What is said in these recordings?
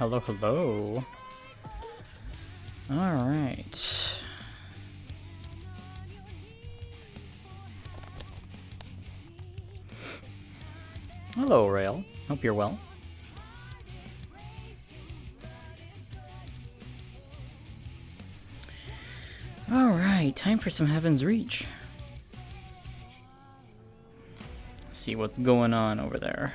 Hello, hello. All right. Hello, Rail. Hope you're well. All right, time for some Heaven's Reach. See what's going on over there.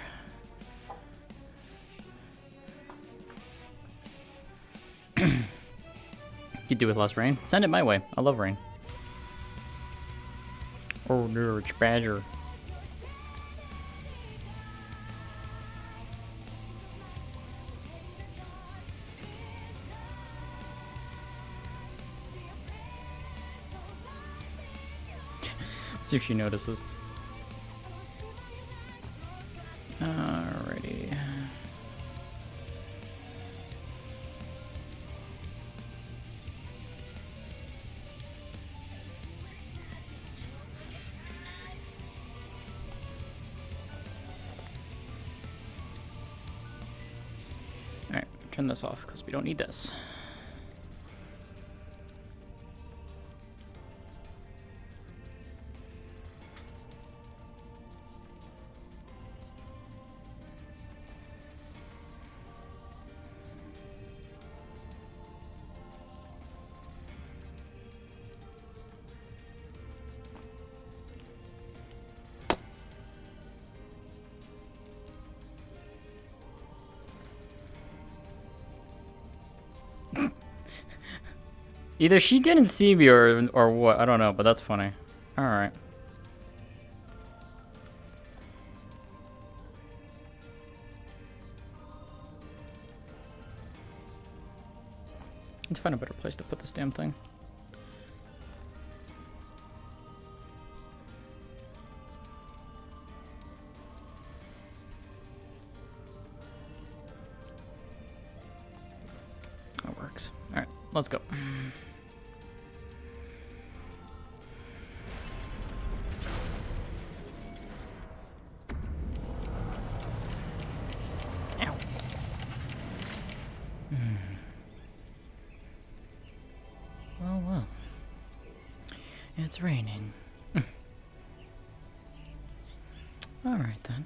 Could do with less rain. Send it my way. I love rain. Oh, no, it's Badger. See if she notices. Alrighty. Alright, turn this off because we don't need this. Either she didn't see me or what, I don't know, but that's funny. Alright. Need to find a better place to put this damn thing. That works. Alright, let's go. Well. It's raining. Alright then.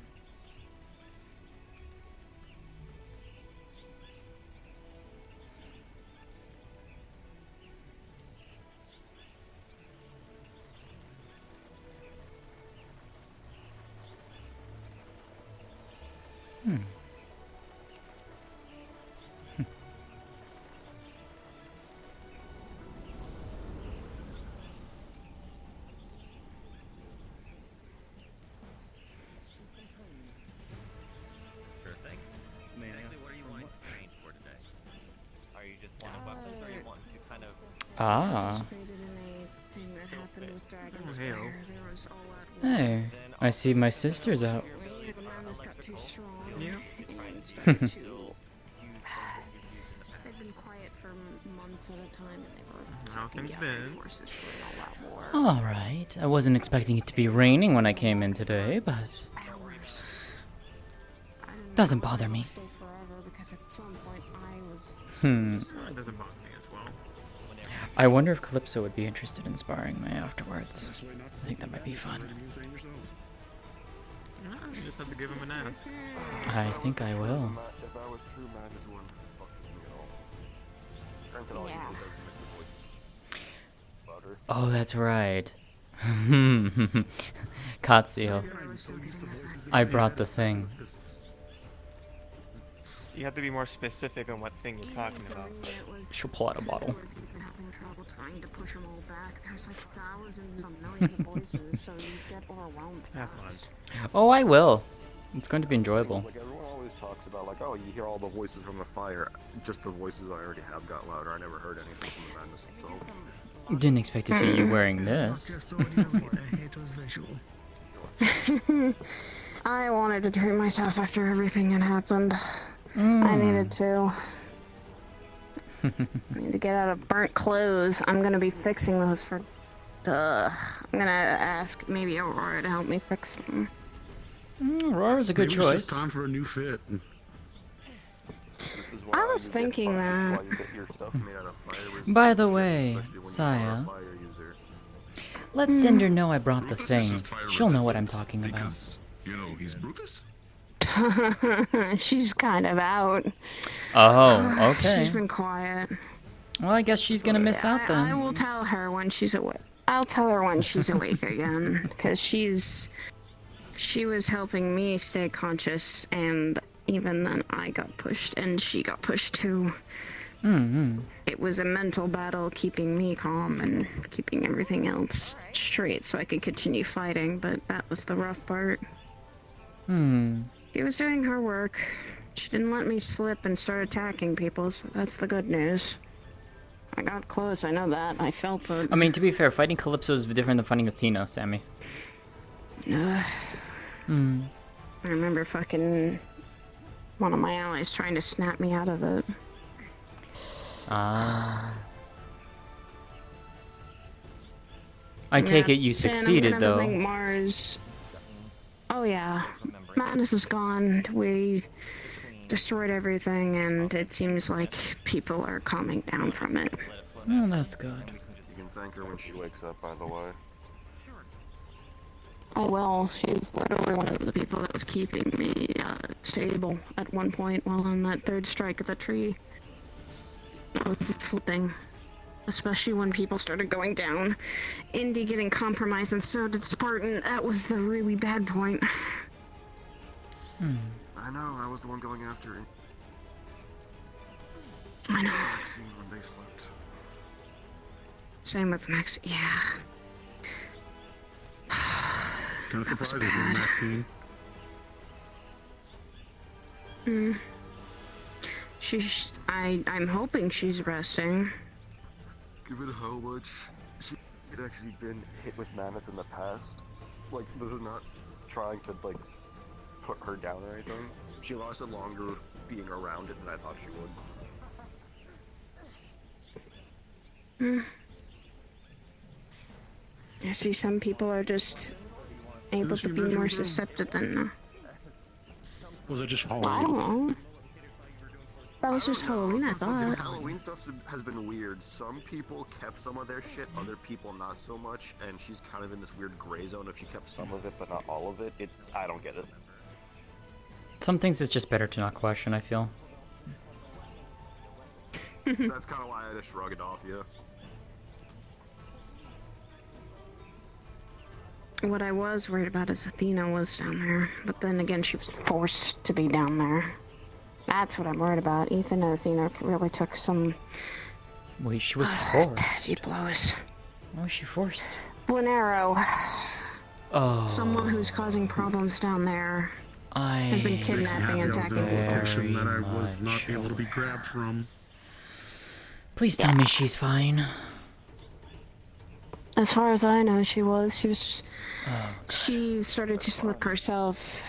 Ah. Hey, I see my sister's out. Yeah. They've been quiet for months at a time, and they were How things been? horses doing a lot more All right. I wasn't expecting it to be raining when I came in today, but hours. I didn't doesn't know I bother would me. stay forever because at some point I was. It doesn't bother me as well. I wonder if Calypso would be interested in sparring me afterwards. I think that might be fun. You just have to give him an ass. I think I will. If that was true, Magnus wouldn't fucking me at all. Tranquil Yeah. usually does make the voice louder. Oh, that's right. Katsuo. I brought the thing. You have to be more specific on what thing you're talking about. She'll pull out a bottle. Having trouble trying to push them all back. There's like thousands of millions of voices, so you get overwhelmed Have fun. fast. Oh, I will. It's going to be enjoyable. Like everyone always talks about, like, oh, you hear all the voices from the fire. Just the voices I already have got louder. I never heard anything from the Madness itself. Didn't expect to see you wearing this. I wanted to treat myself after everything had happened. I needed to. I need to get out of burnt clothes. I'm gonna be fixing those for. I'm gonna ask maybe Aurora to help me fix them. Aurora's a good Maybe it's choice. just time for a new fit. This is I why was you get thinking fire. This is that. why you get your stuff made out of fire. By the resistant shit, way, especially when you Saya, are a fire user. let Cinder know I brought the Brutus thing. is just fire She'll know what I'm resistant talking about. because, you know, he's Brutus. She's kind of out. Oh, okay. She's been quiet. Well, I guess she's gonna miss out I then. will tell her when she's awake. I'll tell her when she's awake again, because she was helping me stay conscious, and even then I got pushed, and she got pushed too. It was a mental battle keeping me calm and keeping everything else straight so I could continue fighting, but that was the rough part. She was doing her work. She didn't let me slip and start attacking people, so that's the good news. I got close, I know that. I felt it. I mean, to be fair, fighting Calypso is different than fighting Athena, Sammy. I remember fucking one of my allies trying to snap me out of it. Ah. I take it you succeeded, Finn, I'm gonna though. think Mars. Oh yeah, Madness is gone. We destroyed everything, and it seems like people are calming down from it. Oh, that's good. You can thank her when she wakes up, by the way. Oh well, she's literally one of the people that was keeping me stable at one point while on that third strike of the tree. I was slipping. Especially when people started going down. Indy getting compromised, and so did Spartan. That was the really bad point. I know, I was the one going after it. I know. Maxine when they slept. Same with Max. Yeah. Kind of surprises me, Maxine. I'm hoping she's resting. Given how much she had actually been hit with madness in the past, like, this is not trying to, like, put her down or anything. She lasted longer being around it than I thought she would. I see some people are just able to be more susceptible than... Was it just I Halloween? don't know. That was just Halloween, I See, thought. Halloween stuff has been weird. Some people kept some of their shit, other people not so much, and she's kind of in this weird gray zone. If she kept some of it but not all of it, I don't get it. Some things it's just better to not question, I feel. That's kind of why I just shrug it off, yeah. What I was worried about is Athena was down there, but then again, she was forced to be down there. That's what I'm worried about. Ethan and Athena really took some Wait, she was nasty forced. blows. Why was she forced? Blanero, Oh, someone who's causing problems down there, has been I... Makes me kidnapping happy and I was in a attacking people. location that I Very was not much able to be grabbed from. Please tell me she's fine. As far as I know, she was. Oh, She started to slip herself.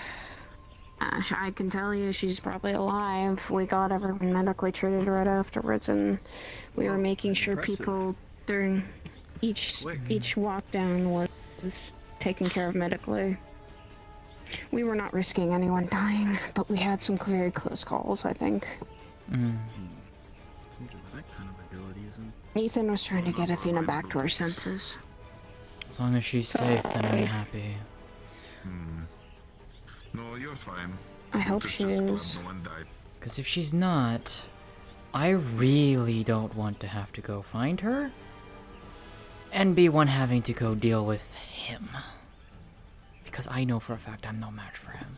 I can tell you she's probably alive. We got everyone medically treated right afterwards, and we were making sure people during each walk down was taken care of medically. We were not risking anyone dying, but we had some very close calls, I think. Somebody with that kind of ability, isn't Ethan was trying to get Athena back to her senses. as long as she's safe, then I'm happy. No, you're fine. I hope Brutus she just is. grabbed no one died. Because if she's not, I really don't want to have to go find her. And be one having to go deal with him. Because I know for a fact I'm no match for him.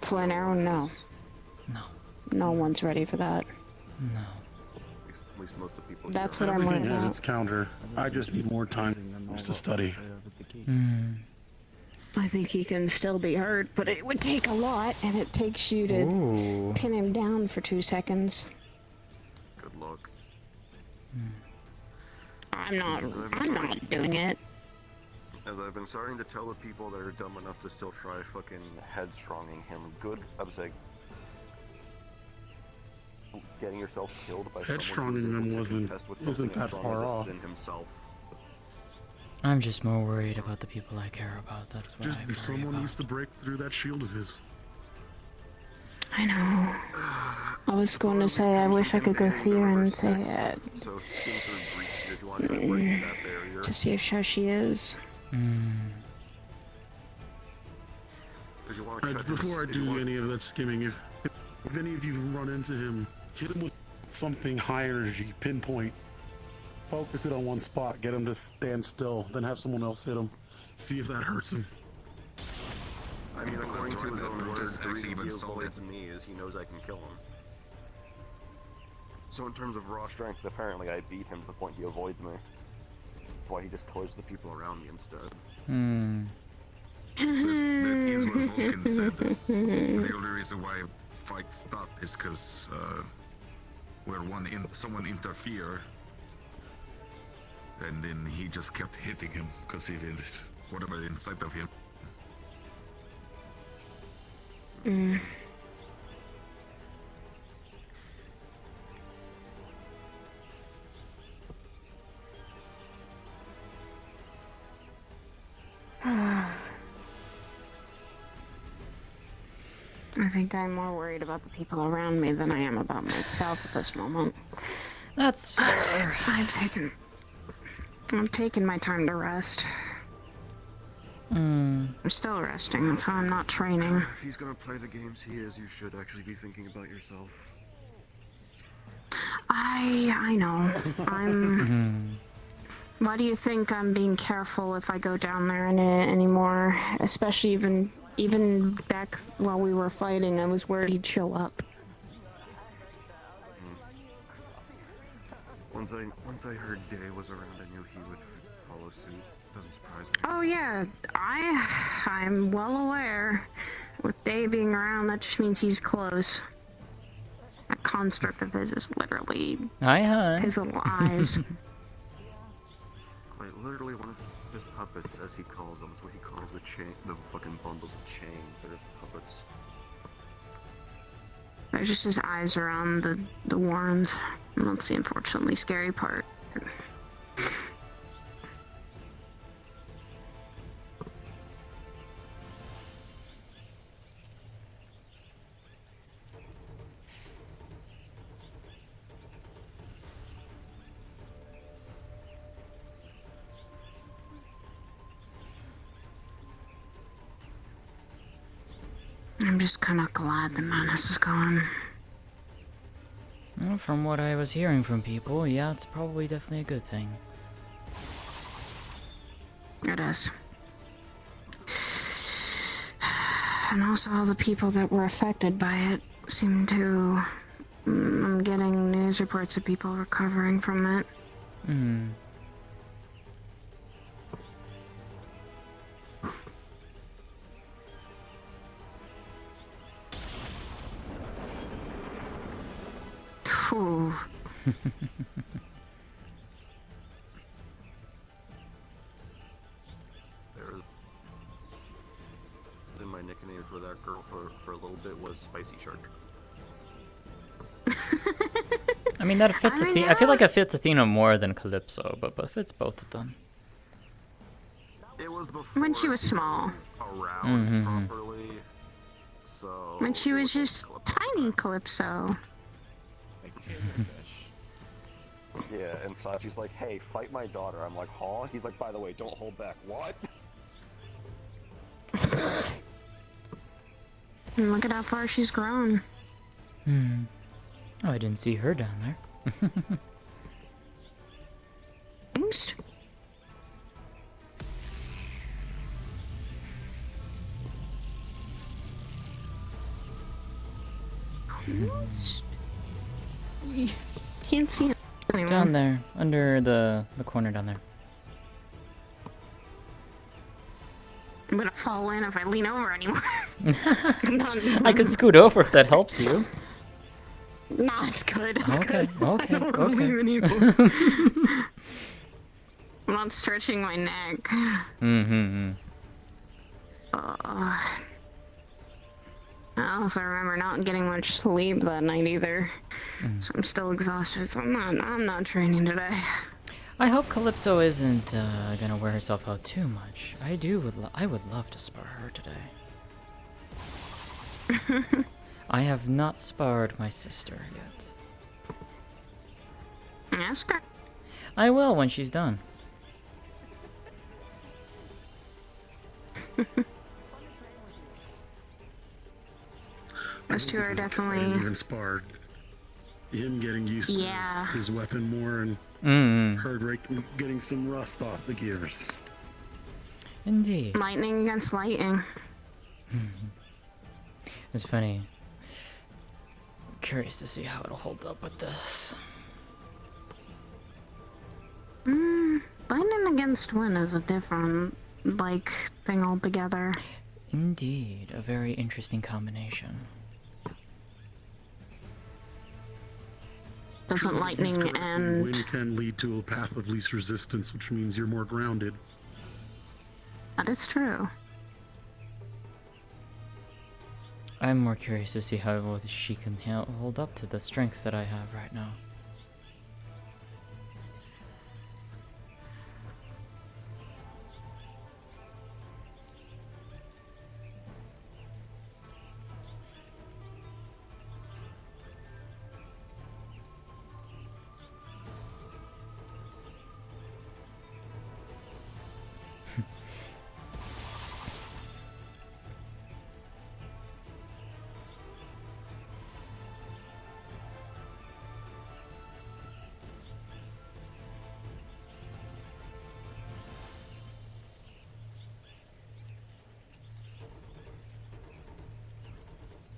Flanero, no. No. No one's ready for that. No. At least most of the people. That's here what I'm Everything worried has about. its counter. I just need more time to study. I think he can still be hurt, but it would take a lot, and it takes you to Ooh. pin him down for 2 seconds. Good luck. I'm not doing it. As I've been starting to tell the people that are dumb enough to still try fucking headstronging him, I'm saying, getting yourself killed by someone who's Headstronging them able to wasn't- contest with wasn't something that as strong far as a off. sin himself. I'm just more worried about the people I care about. That's what Just I worry someone about. needs to break through that shield of his. I know. I was going to say I wish I could go see her and say So skim through breach if you want to try breaking that barrier. to see if how she is. Because you want to cut Before I do any of that skimming, if any of you run into him, hit him with something high energy, pinpoint. Focus it on one spot, get him to stand still, then have someone else hit him. See if that hurts him. I mean, according to his own words, the reason he even solid. avoids me is he knows I can kill him. So in terms of raw strength, apparently I beat him to the point he avoids me. That's why he just toys the people around me instead. That is what Vulcan said. The only reason why fights stop is because where someone interfere, and then he just kept hitting him because he did whatever inside of him. I think I'm more worried about the people around me than I am about myself at this moment. That's fair. I'm taking my time to rest. I'm still resting, that's why I'm not training. If he's gonna play the games he is, you should actually be thinking about yourself. I know. Why do you think I'm being careful if I go down there anymore? Especially even back while we were fighting, I was worried he'd show up. Once I heard Day was around, I knew he would follow suit. Doesn't surprise me. Oh yeah, I'm well aware. With Day being around, that just means he's close. That construct of his is literally Hi, hun. his little eyes. Quite literally one of his puppets, as he calls them. It's what he calls the fucking bundles of chains. They're just puppets. There's just his eyes around the Warrens. And that's the unfortunately scary part. I'm just kind of glad the Manus is gone. Well, from what I was hearing from people, yeah, it's probably definitely a good thing. It is. And also all the people that were affected by it seem to... I'm getting news reports of people recovering from it. Phew. Then my nickname for that girl for a little bit was Spicy Shark. I mean, that fits Athena. I feel like it fits Athena more than Calypso, but fits both of them. It was before When she was small. was around properly. So When she it was like just Calypso. tiny Calypso. Like Taserfish. Yeah, and so she's like, "Hey, fight my daughter." I'm like, "Huh?" He's like, "By the way, don't hold back." What? And look at how far she's grown. Oh, I didn't see her down there. Oops. Can't see it anymore. Down there, under the corner down there. I'm gonna fall in if I lean over anymore. I could scoot over if that helps you. Nah, it's good. It's Okay, good. okay, I don't wanna okay. leave anymore. I'm not stretching my neck. I also remember not getting much sleep that night either, so I'm still exhausted. So I'm not training today. I hope Calypso isn't gonna wear herself out too much. I would love to spar her today. I have not sparred my sister yet. Ask her. I will when she's done. Those two are I definitely. didn't even sparred. Him getting used Yeah. to his weapon more and her getting some rust off the gears. Indeed. Lightning against lightning. It's funny. I'm curious to see how it'll hold up with this. Lightning against wind is a different, thing altogether. Indeed, a very interesting combination. Doesn't lightning and Wind can lead to a path of least resistance, which means you're more grounded. that is true. I'm more curious to see how well she can hold up to the strength that I have right now.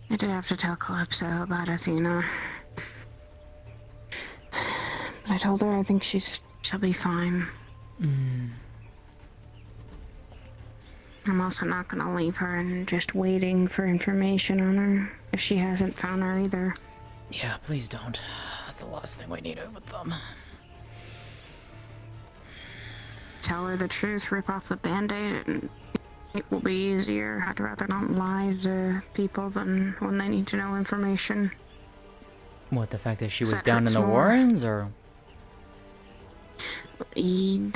I did have to tell Calypso about Athena. But I told her I think she'll be fine. I'm also not gonna leave her and just waiting for information on her if she hasn't found her either. Yeah, please don't. That's the last thing we need with them. Tell her the truth, rip off the band-aid, and it will be easier. I'd rather not lie to people than when they need to know information. What, the fact that she was That down in hurts the more. Warrens, or?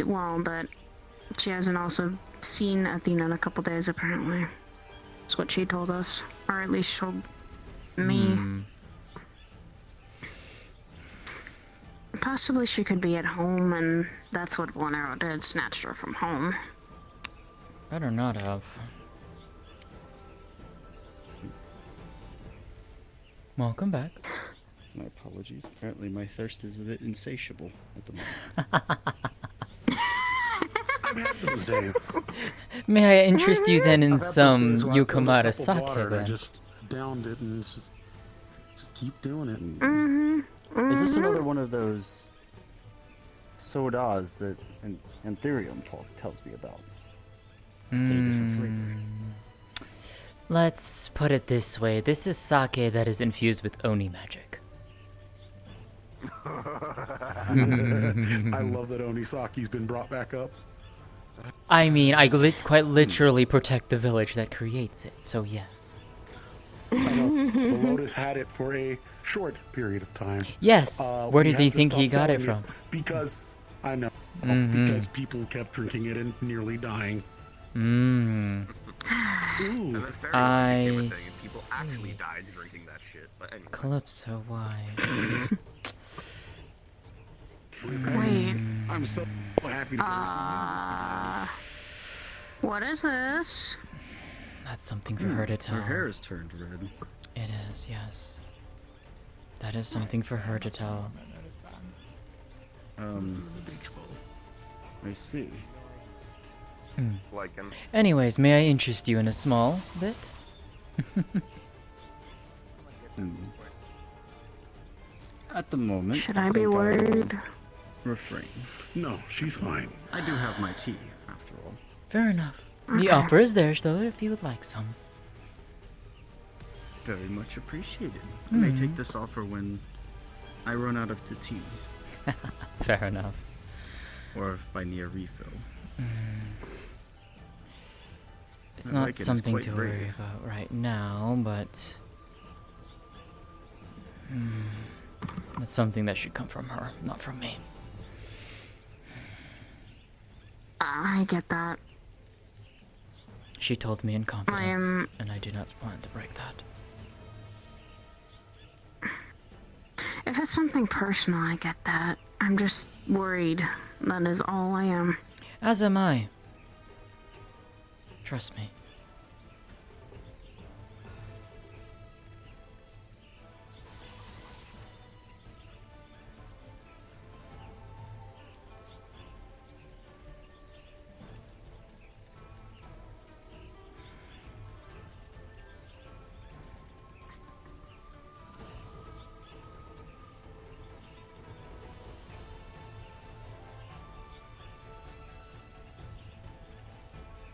Well, that she hasn't also seen Athena in a couple days, apparently. That's what she told us. Or at least told me. Possibly she could be at home, and that's what One Arrow did, snatched her from home. Better not have. Welcome back. My apologies. Apparently my thirst is a bit insatiable at the moment. I've had those days. May I interest you then in I've had those some days where I filled a Yukamata cup of sake water and I then? just downed it and it's just keep doing it. Is this another one of those sodas that Anthurium tells me about? It's a different flavor. Let's put it this way. This is sake that is infused with Oni magic. I love that Onisaki's been brought back up. I mean, I quite literally protect the village that creates it, so yes. I know the Lotus had it for a short period of time. Yes, where We do you had to think stop he got it selling from? Because I know because people kept drinking it and nearly dying. Ooh. And then Fairy I became a thing, and people actually see. died drinking that shit. But anyway. Calypso, why? Wait, I'm so happy to never what is this? That's something for her to tell. Her hair has turned red. It is, yes. That is something for her to tell. I see. Like him. Anyways, may I interest you in a small bit? At the moment, Should I be think will worried? refrain. No, she's fine. I do have my tea, after all. Fair enough. The Okay. offer is theirs, though, if you would like some. Very much appreciated. I may take this offer when I run out of the tea, Fair enough. or if I need a refill. It's I not like it, it's something quite to worry brave. about right now, but... It's something that should come from her, not from me. I get that. She told me in confidence, am- and I do not plan to break that. If it's something personal, I get that. I'm just worried. That is all I am. As am I. Trust me.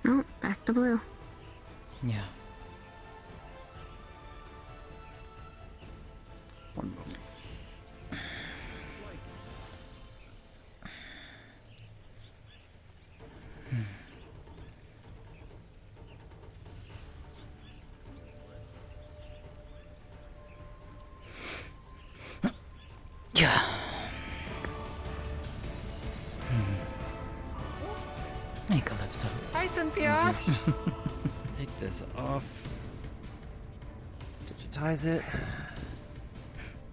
Oh, back to blue. Yeah. One moment. Yeah. Hey, Calypso. Hi, Cynthia. Take this off. Digitize it.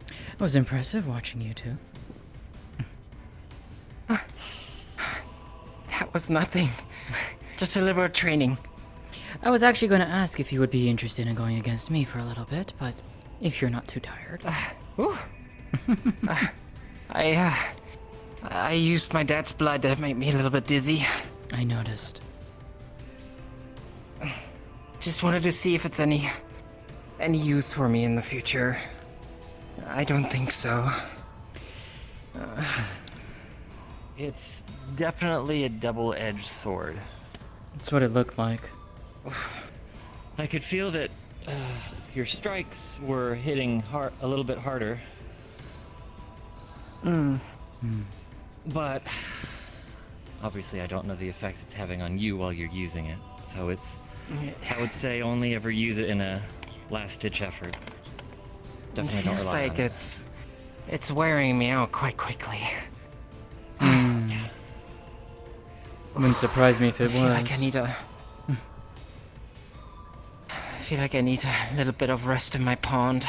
It was impressive watching you two. That was nothing. Just a little training. I was actually going to ask if you would be interested in going against me for a little bit, but if you're not too tired. Whew. I used my dad's blood to make me a little bit dizzy. I noticed. Just wanted to see if it's any use for me in the future. I don't think so. It's definitely a double-edged sword. That's what it looked like. I could feel that your strikes were hitting a little bit harder. But obviously I don't know the effects it's having on you while you're using it. So I would say only ever use it in a last-ditch effort. Definitely don't rely on it. It's wearing me out quite quickly. Wouldn't surprise me if it I feel like was. I feel like I need a little bit of rest in my pond.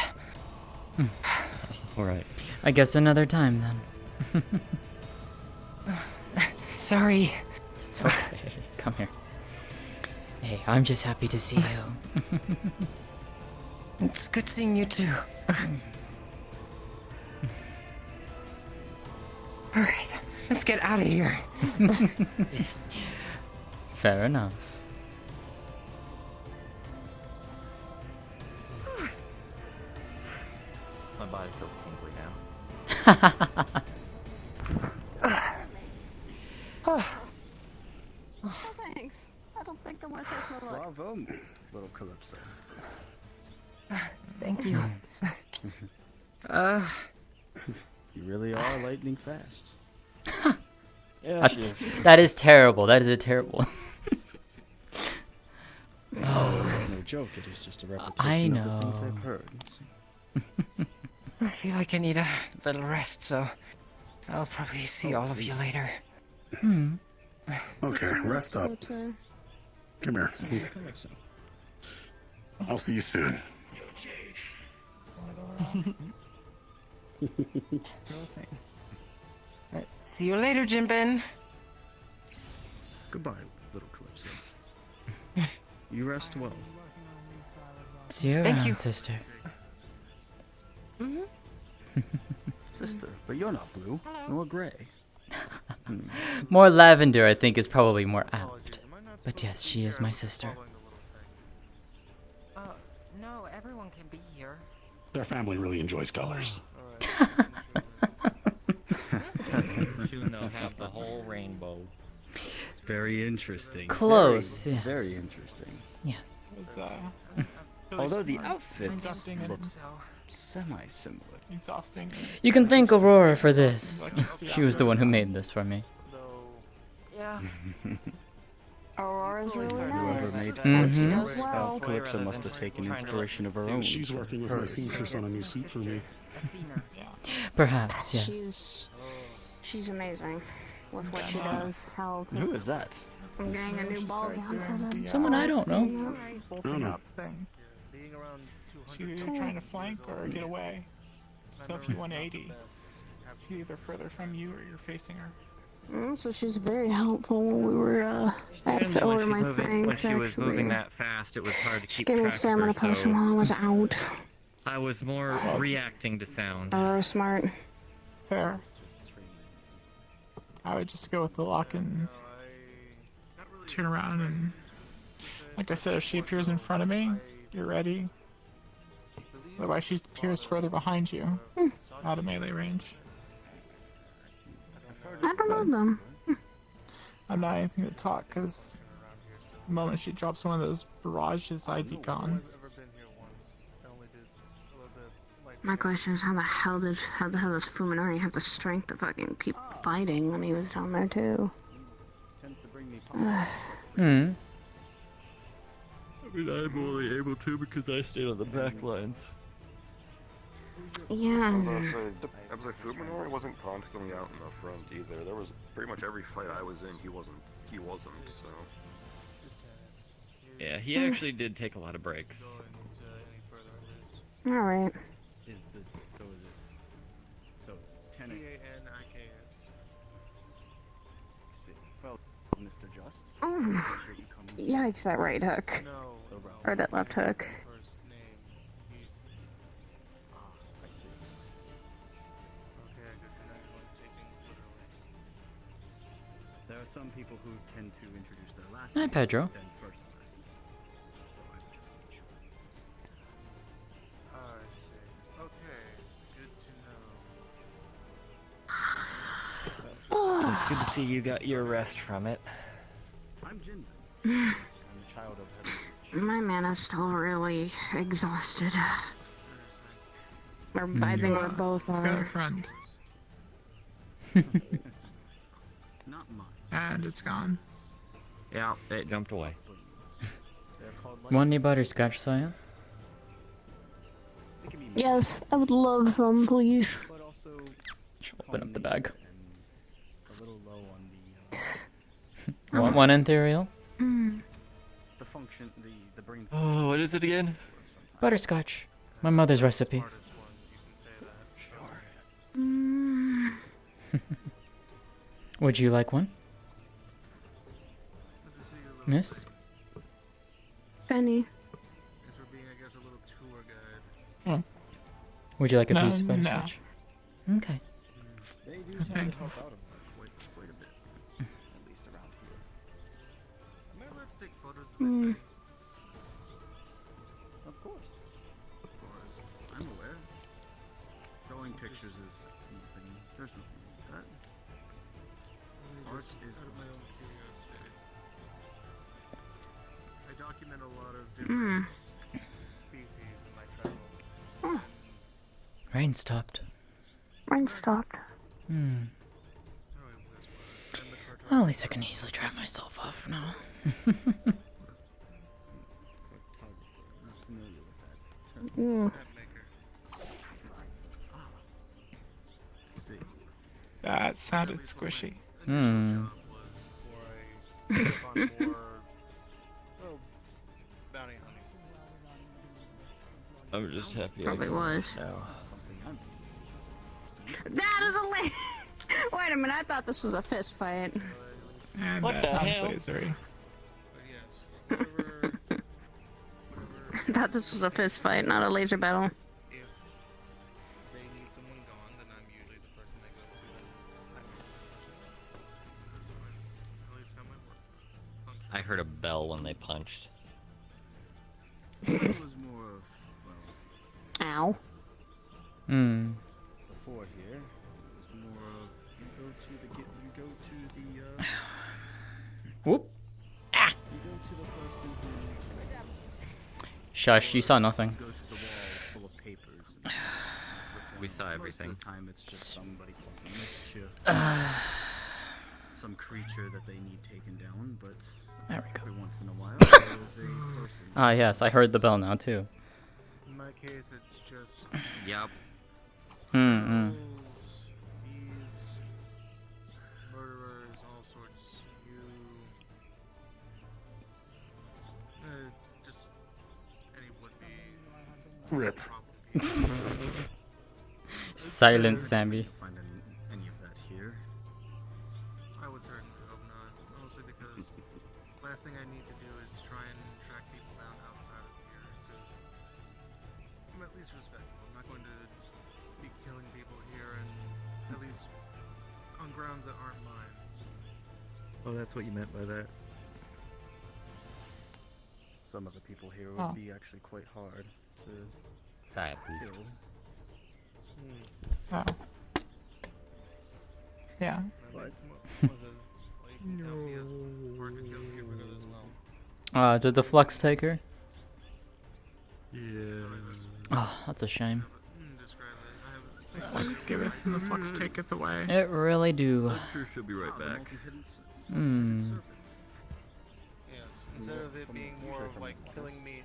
Alright. I guess another time then. Sorry. It's okay. Come here. Hey, I'm just happy to see you. It's good seeing you too. Alright, let's get out of here. Fair enough. My body feels tingly now. Oh, thanks. I don't think I want to take my look. Bravo, little Calypso. Thank you. You really are lightning fast. Yeah, That is terrible. That is a terrible. Oh, it's no joke. It is just a repetition I of the know. things I've heard. I feel like I need a little rest, so I'll probably see all of you later. Okay, rest up. Come here. I'll see you soon. See you later, Jinbin. Goodbye, little Calypso. You rest well. See you Thank around, you. sister. Sister, but you're not blue, nor gray. More lavender, I think, is probably more apt. But yes, she is my sister. No, everyone can be here. Their family really enjoys colors. Soon they'll have the whole rainbow. Very interesting. Close, Very, yes. very interesting. Yes. Although the outfits Exhausting look and semi-similar. exhausting. You can thank Aurora for this. She was the one who made this for me. Yeah. Aurora's really Whoever nice. made Mhm. She does well. Calypso must have taken inspiration of her own. She's working with my seamstress on a new suit for me. Perhaps, yes. She's amazing with what she does. How Who is that? I'm getting a new ball gown for them. Someone I don't know. No, no. Up thing. She either trying to flank or get away. So if you 180, she's either further from you or you're facing her. So she's very helpful when we were at Apparently, over my when things. she was moving Actually, that fast, it was hard to she keep gave me a track of her. stamina potion So while I was out. I was more reacting to sound. Oh, smart. Fair. I would just go with the lock and turn around and, like I said, if she appears in front of me, you're ready. Otherwise, she appears further behind you, out of melee range. I don't know them. I'm not anything to talk, because the moment she drops one of those barrages, I'd be gone. My question is, how the hell does Fuminari have the strength to fucking keep fighting when he was down there too? Hmm. I mean, I'm only able to because I stayed on the back lines. Yeah. I was like, Fuminori wasn't constantly out in the front either. There was pretty much every fight I was in, he wasn't, so. Yeah, he actually did take a lot of breaks. Alright. So 10 Well, Mr. Just. Ooh. Yikes, that right hook. Or that left hook. There are some people who tend to introduce their last Hi, name, Pedro. then first and last name. So I'm sure. I see. Okay, good to know. It's good to see you got your rest from it. I'm Jin. I'm a child of heaven. My mana's still really exhausted. Or I think we're both I've got a are. friend, Not mine. and it's gone. Yeah, it jumped away. They're called Want any butterscotch, Saya? They can be Yes, I would love some, please. but also She'll open up the bag. and a little low on the Want one, Ethereal? the function, the brain. Oh, what is it again? Butterscotch. My mother's recipe. Hardest one, you can say that. Would you like one, Good to see you, little miss? Benny. Thanks for being, I guess, a little tour guide. Would you like a No, piece of no. butterscotch? Okay. They do Thank tend you. to help out quite a bit, at least around here. Am I allowed to take photos of Mm. these things? Of course. I'm aware. Drawing pictures is nothing. There's nothing wrong with that. Art Just is out of my art. own curiosity. I document a lot of different species in my travels. Rain stopped. Rain stopped. I don't even this one. And the cartoon. Well, at least I can easily dry myself off now. Cartographer. I'm not familiar with that term. Map maker. I see. That sounded squishy. Hmm. Job was before I took on more, well, bounty hunting. I'm just happy. Probably was. Now. Something I'm That is a Wait a minute, I thought this was a fist fight. And What that the sounds hell? lasery. But yes, whatever, I thought this was a fist fight, not a laser battle. if they need someone gone, then I'm usually the person they go to. That's fine. At least how my work functions. I heard a bell when they punched. It was more of, well, Ow. Hmm. before here, it was more of you go to the Whoop. you go to the person who Shush, you saw nothing. goes to the wall full of papers. And We saw most everything. of the time, it's just somebody causing mischief, some creature that they need taken down. But There we go. every once in a while, there's a person. Ah, yes, I heard the bell now, too. In my case, it's just Yep. Hmm. ghouls, thieves, murderers, all sorts. Just any would-be Rip. problem. Silence, Sammy. Find any of that here. I would certainly hope not. Mostly because last thing I need to do is try and track people down outside of here. Because I'm at least respectful. I'm not going to be killing people here, and at least on grounds that aren't mine. Oh, that's what you meant by that. Some of the people here would Oh. be actually quite hard to Side kill. Oh. Yeah. That would be as hard to kill and get rid of as well. Did the Flux take her? Yeah. Oh, that's a shame. Describe it. I have The flux giveth and the flux taketh away. It really do. I'm sure she'll be right back. Hmm. Yes, instead of it being more of like killing me.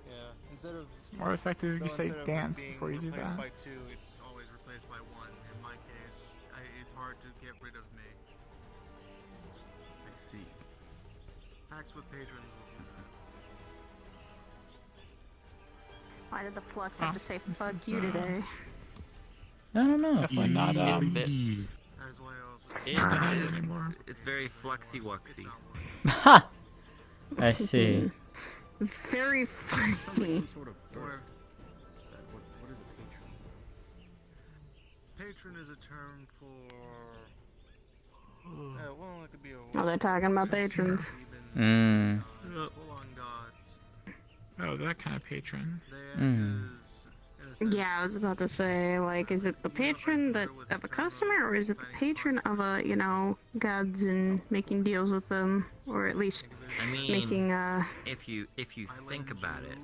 Yeah, instead of. It's more effective if you say instead of dance being before you do replaced that. by two, It's always replaced by one. In my case, it's hard to get rid of me. I see. Pacts with patrons will do that. Why did the Flux have to say this fuck is, you today? I don't know. Definitely not That is why I also anymore. It's very fluxy wuxy. Ha! I see. Very funny. Sort of bird. Is that what is a patron? Patron is a term for well, it could be a. Oh, they're talking about patrons. Mm. full-on gods. Oh, that kind of patron. They act Mm. as, in a sense, Yeah, I was about to say, like, is it the patron that of a customer, or is it the patron of a, you know, gods and making deals with them, or at least I mean, making if you think about it,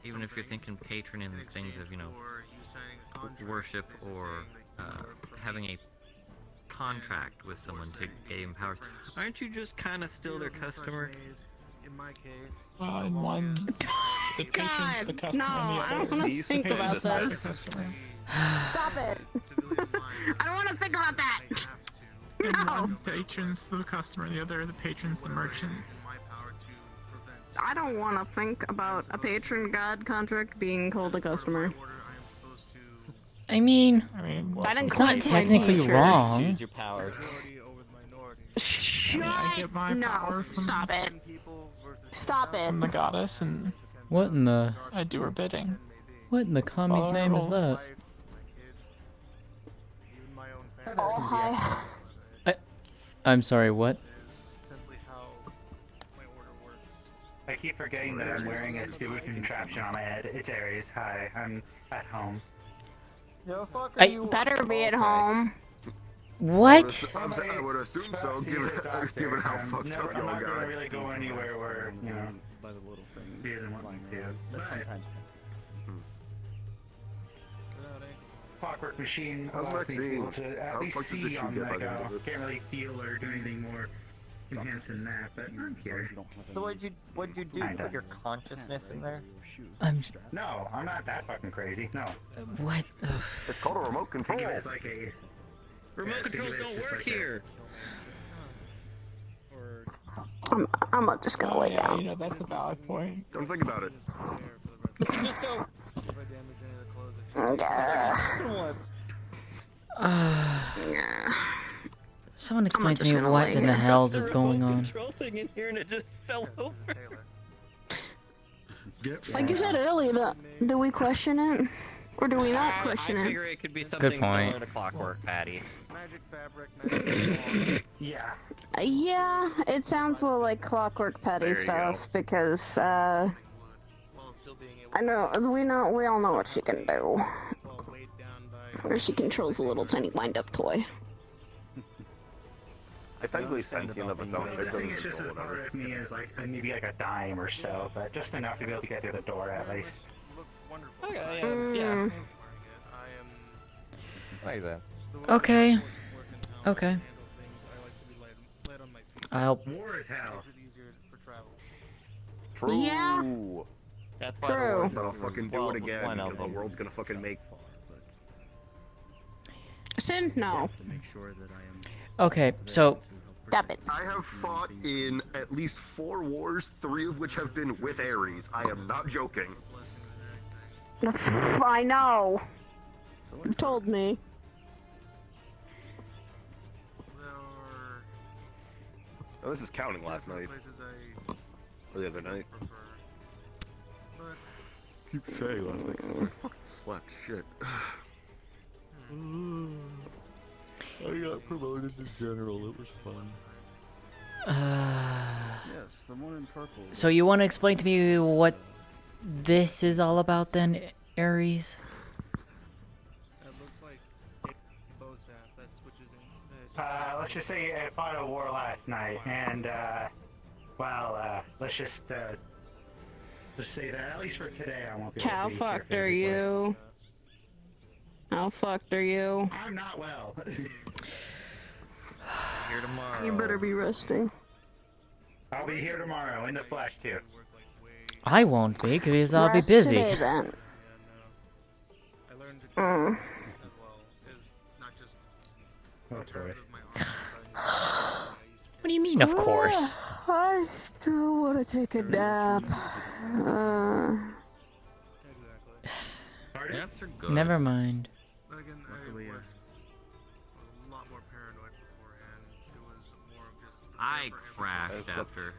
even if you're thinking patron in things of, you know, for you signing a contract, worship basically or saying that you are having a contract with someone to gain powers, aren't you just kind of still their deals and such customer? made, in my case, Well, in one, the patron's the God, customer, no, and the I other don't want to is think the about patron this. the customer. Stop it. civilian mind, I don't want to think about that. I have to. In No. one, patron's the customer, the other, the patron's the merchant. In my power to prevent. I don't want to think about a patron god contract being called a customer. Order, I am supposed to I mean, I mean, That it's not includes my technically nature. wrong. Choose your powers. majority over the minority. Shut I get my no, power from, stop it. 10 people versus Stop it. from the goddess, and What in the I do her bidding. what in the commie's Follow name is rules. that? my kids, even my own family. Oh, hi. I'm sorry, what? Is simply how my order works. I keep forgetting that I'm wearing a stupid contraption on my head. It's Aries. Hi, I'm at home. I Better be at home. what? I would assume so, given how fucked No, up I'm y'all not going to got. really go anywhere where, you know, by the little thing. he doesn't want me to. But But sometimes Clockwork Machine How's allows me Maxine? people to at How least fucked did this see shit on get by like the end of it? can't really feel or do anything more enhanced than that, but I'm here. So what'd you do? Kinda. Put your consciousness in there? I'm No, I'm not that fucking crazy. No. what? Ugh. It's called a remote control. Think of it as like a Remote controls don't work here. I'm just gonna Oh lay yeah, down. you know, that's a valid point. Don't think about it. Just go. If I damage any of the clothes that Someone explain to just me gonna what lay in the here. hells is going on. Control thing in here and it just fell over. Get Like you said earlier, do we question it? Or do we not I question it? figure it could be something point. similar to Clockwork Patty. magic fabric, magic yeah. Yeah, it sounds a little like Clockwork Patty There you stuff go. because while still being able we all know what she can do. while weighed down by Or she controls a little tiny wind-up toy. It's technically sentient of its own. Well, this thing is just as hard of me as like maybe like a dime or so, but just enough to be able to get through the door at least. looks wonderful. Okay, yeah. Wearing it. I am Like that. the way Okay. I work and how I Okay. handle things, I like to be light on my feet. I'll War is hell. Makes it easier for travel. True. Yeah. That's why True. the world But I'll fucking do Well, it again why not? because the world's gonna fucking make. Sin? No. to make sure that I am. Okay, so Stop it. I have fought in at least 4 wars, 3 of which have been with Ares. I am not joking. I know. You've told me. Oh, this is counting last night. Or the other night. Keep saying last night 'cause I fucking slept. Shit. I got promoted in general. It was fun. Yes, the one in purple. So you want to explain to me what this is all about then, Ares? It looks like bow staff. That's which is in. Let's just say I fought a war last night, and let's just say that at least for today I won't be able to How be fucked here are physically. you? How fucked are you? I'm not well. Here tomorrow. You better be resting. I'll be here tomorrow in the flesh too. I won't be because I'll be Rest busy. today, then. I learned to do Mm. as well. Is not just Of course. What do you mean, of course? I still want to take a nap. Naps are good. Never mind. Then again, I was a lot more paranoid beforehand. It was more of just. I crashed after.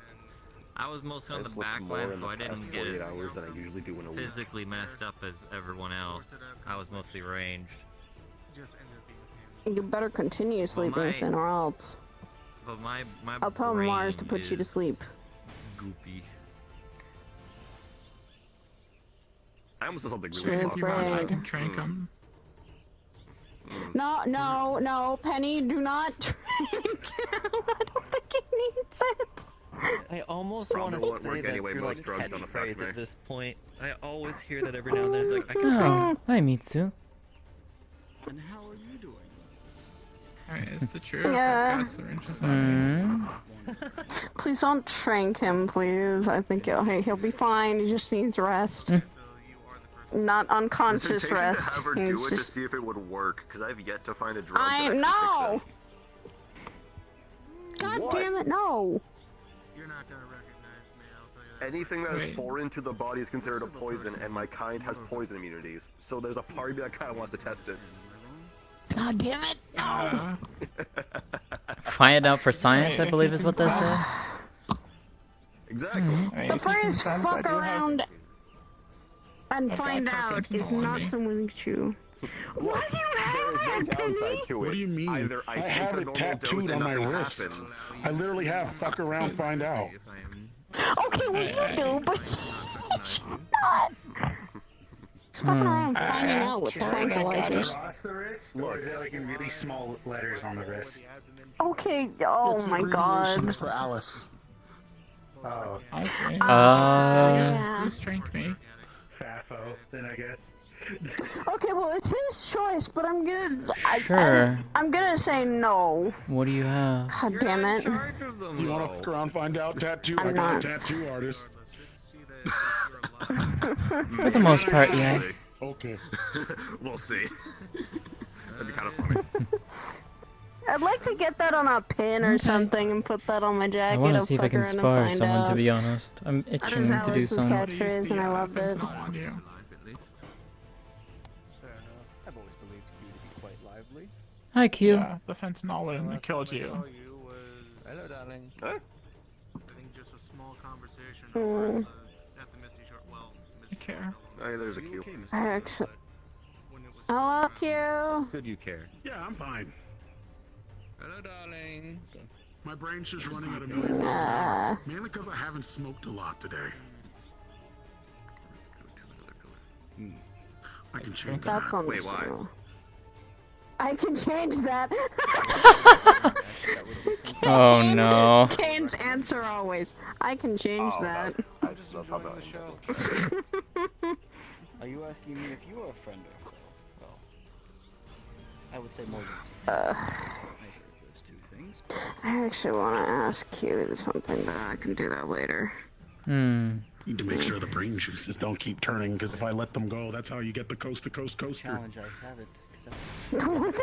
I was mostly on the back line, so I didn't get it hours than I usually do in a week. physically messed up as everyone else. I was mostly ranged. Just ended up being a pain. You better continue sleeping, my- Sin, or else. But my I'll tell Mars to brain put you to is sleep. Goopy. I almost said something Smooth really If you want, I brain. can trank him. No, Penny, do not drink. I don't think he needs it. I almost want Probably to won't say work that anyway, for most like drugs don't affect catchphrase me. at this point. I always hear that every now and then. It's like I can Oh, hi, Mitsu. And how are you doing? Alright, it's the truth. Yeah. I've got syringes on me. Please don't trank him, please. I think he'll be fine. He just needs rest. Not The unconscious temptation rest. to have her He's do it to just- see if it would work, because I've yet to find a drug that I actually know. kicks God What? damn it, no. You're not gonna recognize me, I'll tell you that. in. Anything that is Wait. foreign to the body is considered a poison, and my kind has poison immunities. So there's a part of me that kind of wants to test it. God damn it, no. Find out for science, I believe is what they said. Exactly. I mean, The if you phrase consent, I fuck do have- around and I've got find out fentanyl is on not me. something true. Why do you There have is no that, downside Penny? to it. What do you mean? Either I take have a it normal tattooed dose on and my nothing wrist. happens. I literally have fuck around, find out. Okay, well you do, but not. Fucking around finding out with tranquilizers. Across the wrist, or is it like in really small letters on the wrist? Okay, oh It's my abbreviations god. for Alice. Oh, I see. yeah. Who's trank me? FAFO, then I guess. Okay, well it's his choice, but I'm gonna. Sure. I'm gonna say no. What do you have? God damn it. You want to fuck around, find out? Tattoo? I'm I got not. a tattoo artist. For the most part, yeah. Okay. We'll see. That'd be kind of funny. I'd like to get that on a pin or something and put that on my jacket. I want to I'll see if I fuck can around and spar find someone, to out. be honest. I'm That itching is to do Alice's some. catchphrase, and I loved it. Fentanyl on you. I've always believed you to be quite lively. Hi, Q. Yeah, the fentanyl wouldn't have killed you. Hello, darling. I think just a small conversation Mm. at the Misty Short. Well, I Misty care. Hey, there's a Q. I actually. when it was I love you. Good you care. Yeah, I'm fine. Hello, darling. My brain's just running at a million miles an hour. Mainly because I haven't smoked a lot today. I can change That's that. Wait, why? untrue. I can change that. Oh no. Kane's answer always. I can change that. I just love how Enjoying the about show. Are you asking me if you are a friend or foe? Well, I would say more than two. Neither of those two things. I actually want to ask you something, but I can do that later. Need to make sure the brain juices don't keep turning, because if I let them go, that's how you get the coast-to-coast coaster. Challenge, I haven't accepted. What is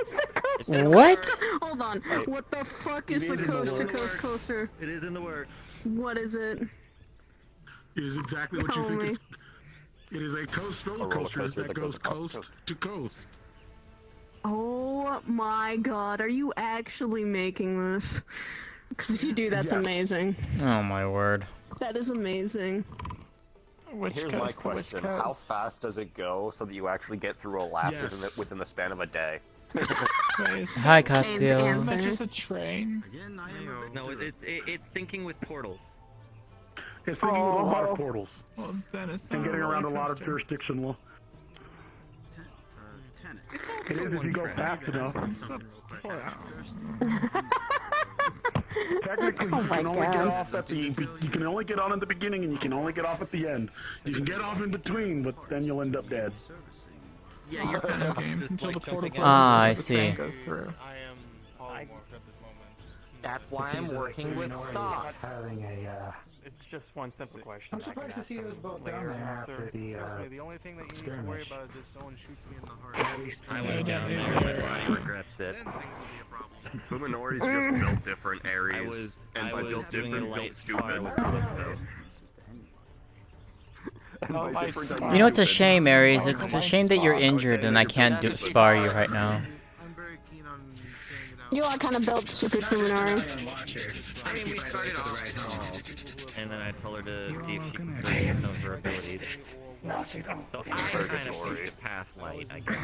the coaster What? coaster? Hold on. What the fuck is It the is in the coast to works. coast coaster? It is in the works. What is it? It is exactly what you Tell think me. it's... It is a coast roller roller coaster coaster that that goes goes coast coast to coast. Oh my god, are you actually making this? Because if you do, that's Yes. amazing. Oh my word. That is amazing. Which Here's my coast to which question: how coast? fast does it go so that you actually get through a lap Yes. within the span of a day? Wait, is Hi, that- Jane's Katsuo. Isn't answer. that just a train? Again, I am a No, victor. it's thinking with portals. It's thinking with a lot Oh. of portals Well, then it's and not getting around a roller lot of coaster. jurisdiction law. Tenet. It is if you go fast enough. Something real quick. Well, Technically, you my can only get God. off at you can only get on at the beginning, and you can only get off at the end. You can get off in between, but then you'll end up dead. yeah, you're fun in games Just until like the portal jumping closes Ah, and I the train see. goes through. I am polymorphed at this moment. That's why I'm working with Sock. Having a, It's just one simple question. I'm surprised to see those both down there after the, Trust me, the only thing that you need to worry about is if someone shoots me in the heart. at least I was down there, my body regrets it. Then things will be a problem. Fuminori's just built different areas, I was doing a light fire with Calypso. And Oh, by my different, I God. mean You know, it's a stupid. shame, Aries. It's a shame that you're injured and I can't spar you right now. I'm very keen on saying it out. You are kind of built stupid, Fuminori. I mean, we started off small, and then I told her to see if she can still use some of her abilities. So I kind of pushed it past light, I guess.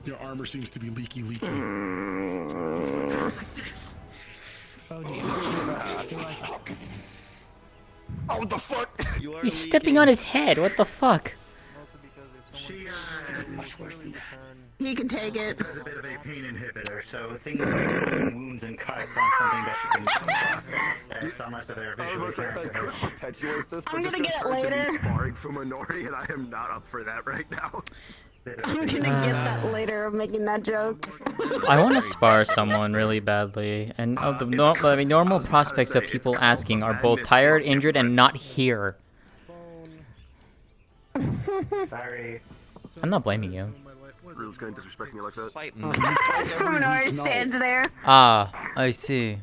Your armor seems to be leaky. Oh, what the fuck? You are He's stepping on his head. What the fuck? Mostly because if someone much worse than that. He can take it. It's a bit of a pain inhibitor, so things like open wounds and cuts aren't something that you can process unless they're I visually was like, I could characterized. perpetuate this, but I'm just gonna get it turn to later. be sparring Fuminori, and I am not up for that right now. I'm gonna get that later of making that joke. I want to spar someone really badly, and of the normal prospects of people asking are both tired, injured, and not here. Sorry. I'm not blaming you. Rule's going to disrespect me like that. Fight Fuminori stands there. Ah, I see.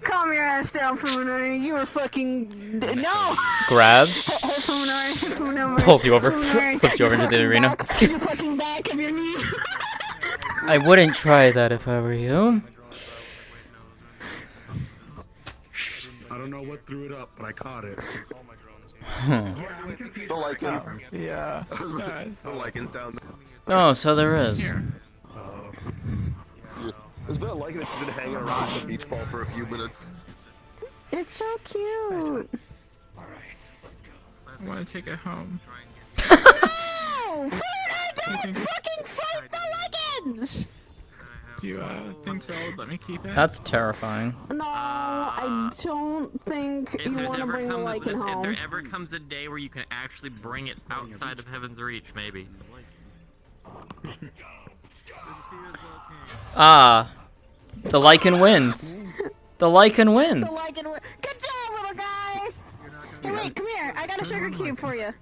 Calm your ass down, Fuminori. You were fucking... No! Grabs, Hey, Fuminori. Fuminori. pulls you over, Fuminori, flips you over into the fucking arena. back to the fucking back of your knee. I wouldn't try that if I were you. I don't know what threw it up, but I caught it. The lichen. Yeah. The lichens down there. Oh, so there is. Here. There's been a lichen that's been hanging around the beach ball for a few minutes. It's so cute. I want to take it home. Oh, don't think- fucking fight the leggings! Do you think they'll let me keep it? That's terrifying. No, I don't think you want to bring the lichen if home. there ever comes a day where you can actually bring it outside of Heaven's Reach, maybe. Ah, the lichen wins. The lichen The wins. lichen Good job, little guy! Hey, wait, come here. I got a sugar cube for you.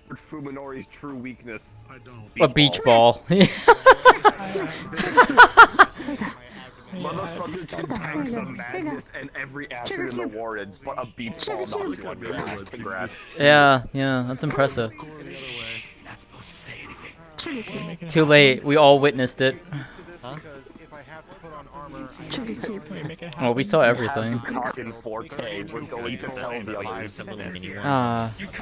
Fuminori's true weakness. I don't. A beach ball. Motherfucker can tank some madness and every acid in the wardens, but a beach ball knocks you on your ass. Congrats. Yeah, that's impressive. Too late. We all witnessed it. If I have to put on armor, Can we make it Well, we saw everything. Caught in 4K, we're going to tell the others. Ah. Put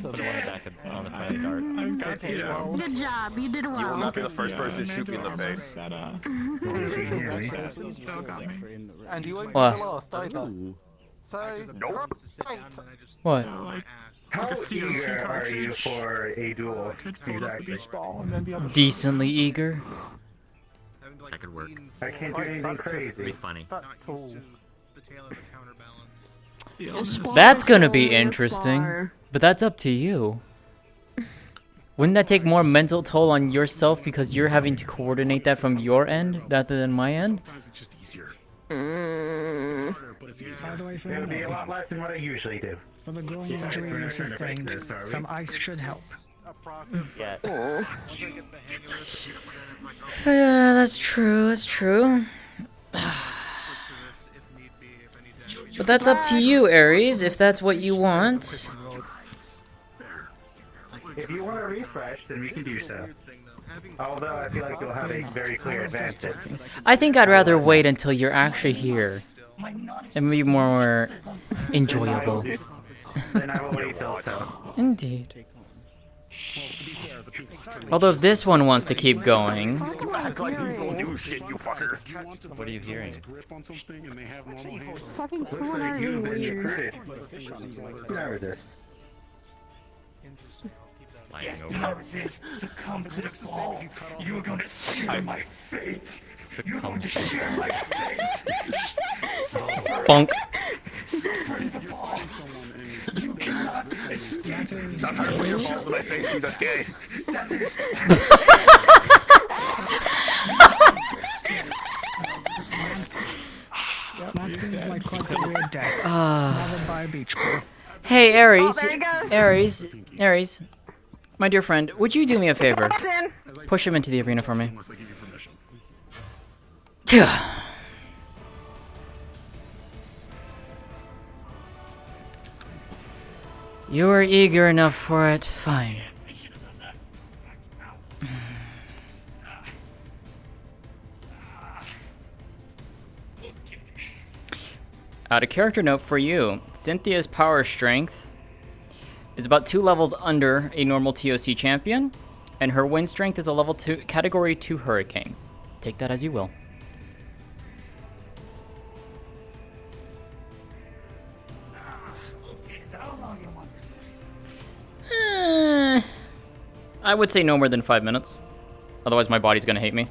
one back on the front of darts. I've got you. Good job. You did You will well. not be the first person to shoot me in the armor face. that, still got me. and you ain't What? lost either. So, Nope. What? So, like How a CO2 eager are you cartridge. for a duel? Could fold up the Exactly. beach ball and then be able to Decently eager. That could work. I can't do anything It'd be crazy. funny. that's cool. The tail of the counterbalance. It's the illness. That's gonna be Spar. interesting. But that's up to you. Wouldn't that take more mental toll on yourself because you're having to coordinate that from your end rather than my end? Sometimes it's just easier. Mm. It's harder, but it's easier. By the way, for It would be a the, lot less than what I usually do. for the growing Besides, injury we're not of trying the to break thing, this, are we? some ice should help. A process. Yeah. Oh. Once I get the hang of this, then it's like, oh, Yeah, that's true. That's true. switch to this if need be, if I need to. But that's up to you, Aries, if that's what you want. If you want to refresh, then we can do so. Weird thing though. Although I feel like you'll have a very clear advantage. I think I'd rather wait until you're actually here. It'd be more enjoyable. Then I will wait till so. Indeed. Although if this one wants to keep going... Act like these don't do shit, you fucker. What are you hearing? Fucking Looks corner like you've been weird. recruited. Can I resist? Sliding Do not resist. Succumb to the fall. You are going to share my fate. Succumb to share my fate. Bonk. You cannot escape. Stop trying to put your balls in my face, dude. That's gay. That seems like quite the weird day. Smothered by a beach ball. Hey, Aries. Oh, there he goes. Aries. My dear friend, would you do me a favor? Walks in. Push him into the arena for me. Unless I give you permission. You're eager enough for it. Fine. Out of character note for you, Cynthia's power strength is about 2 levels under a normal TOC champion, and her wind strength is a level 2, category 2 hurricane. Take that as you will. I would say no more than 5 minutes. Otherwise my body's gonna hate me.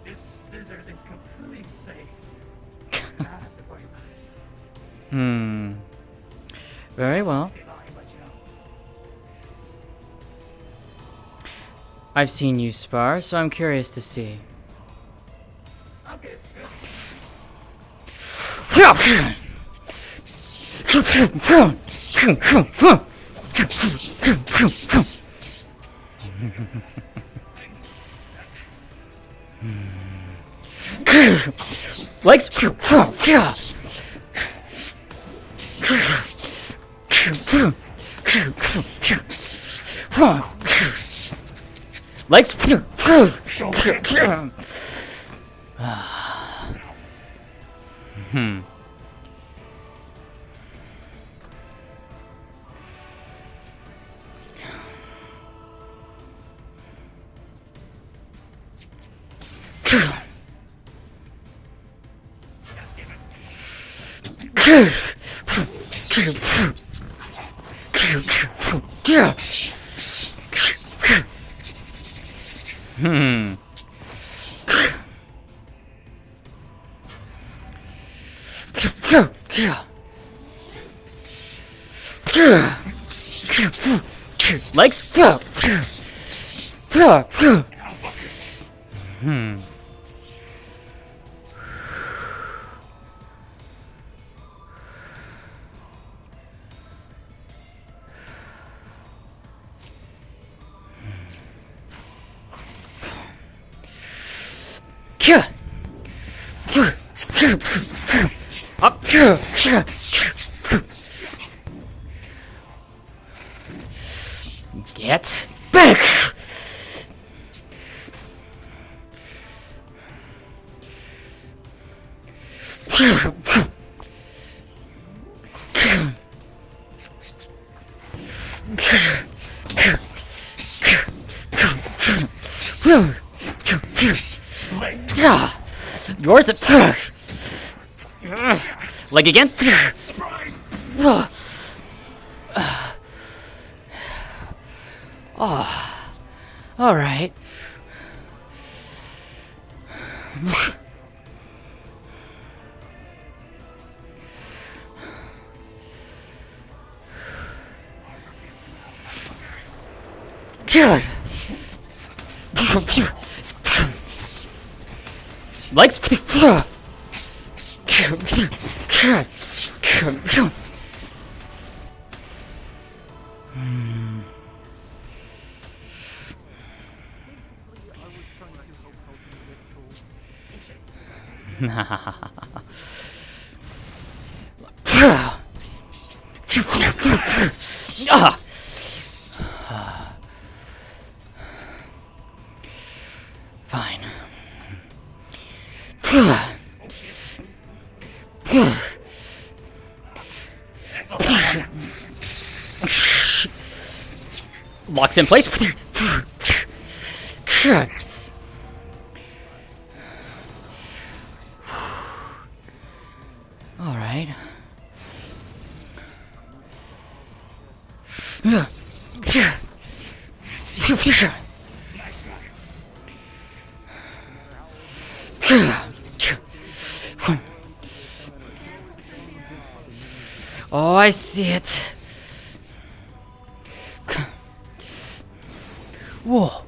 This scissors is completely safe. Very well. I've seen you spar, so I'm curious to see. Legs. Legs. Legs. Up. Get back. Yours. Leg again. Oh, all right. Legs. Fine. Locks in place. All right. Oh, I see it. Whoa.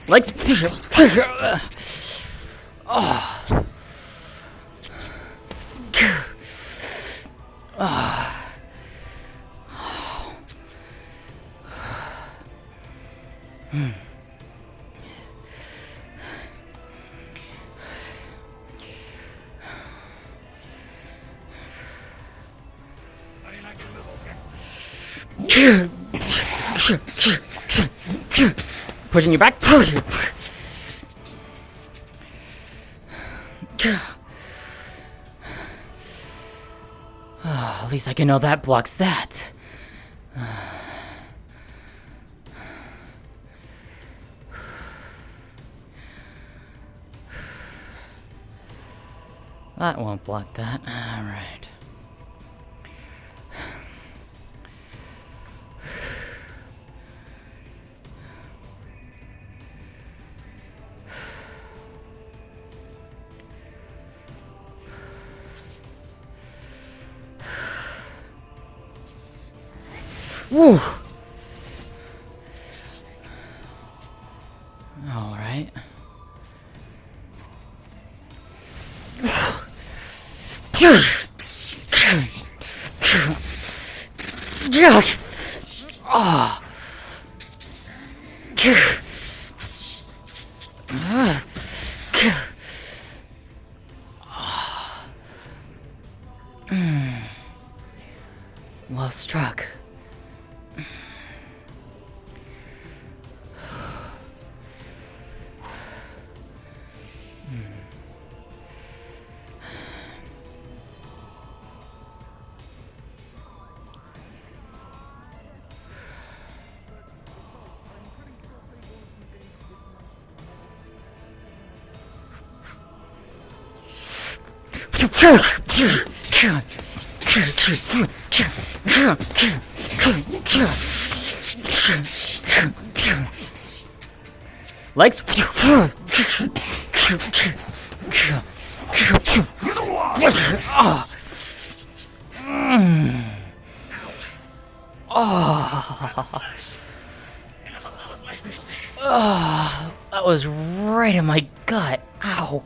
Legs. Oh. Pushing you back. Oh, at least I can know that blocks that. That won't block that. All right. Woo! All right. Oh. Well struck. Legs. Oh, that was right in my gut. Ow.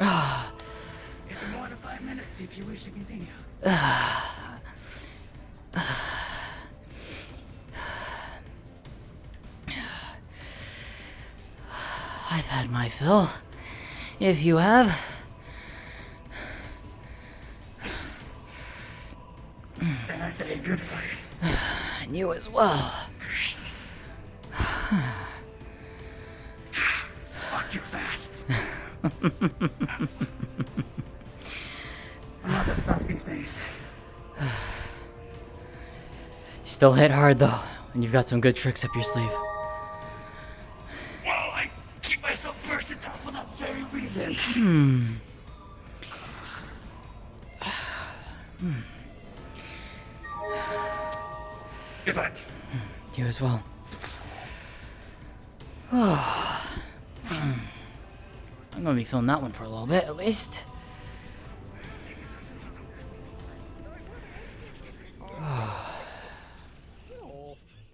More than 5 minutes if you wish to continue. I've had my fill. If you have. Then I say good fight. And you as well. Fuck you fast. I'm not that fast these days. You still hit hard though, and you've got some good tricks up your sleeve. Well, I keep myself versatile for that very reason. You as well. I'm gonna be feeling that one for a little bit, at least.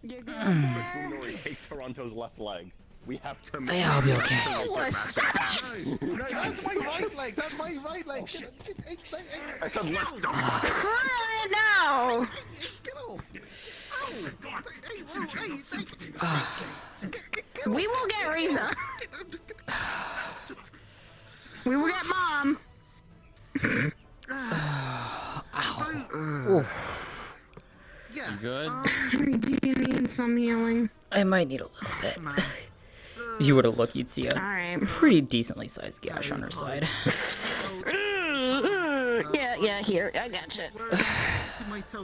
You're good there. Fuminori, take Toronto's left leg. We have to make Yeah, I'll be okay. No, that's my right leg. That's my right leg. I said left. Don't No. Get off. We will get Riza. We will get Mom. Yeah. You good? Do you need some healing? I might need a little bit. If you were to look, you'd see a Alright. pretty decently sized gash on her side. Yeah, here, I gotcha.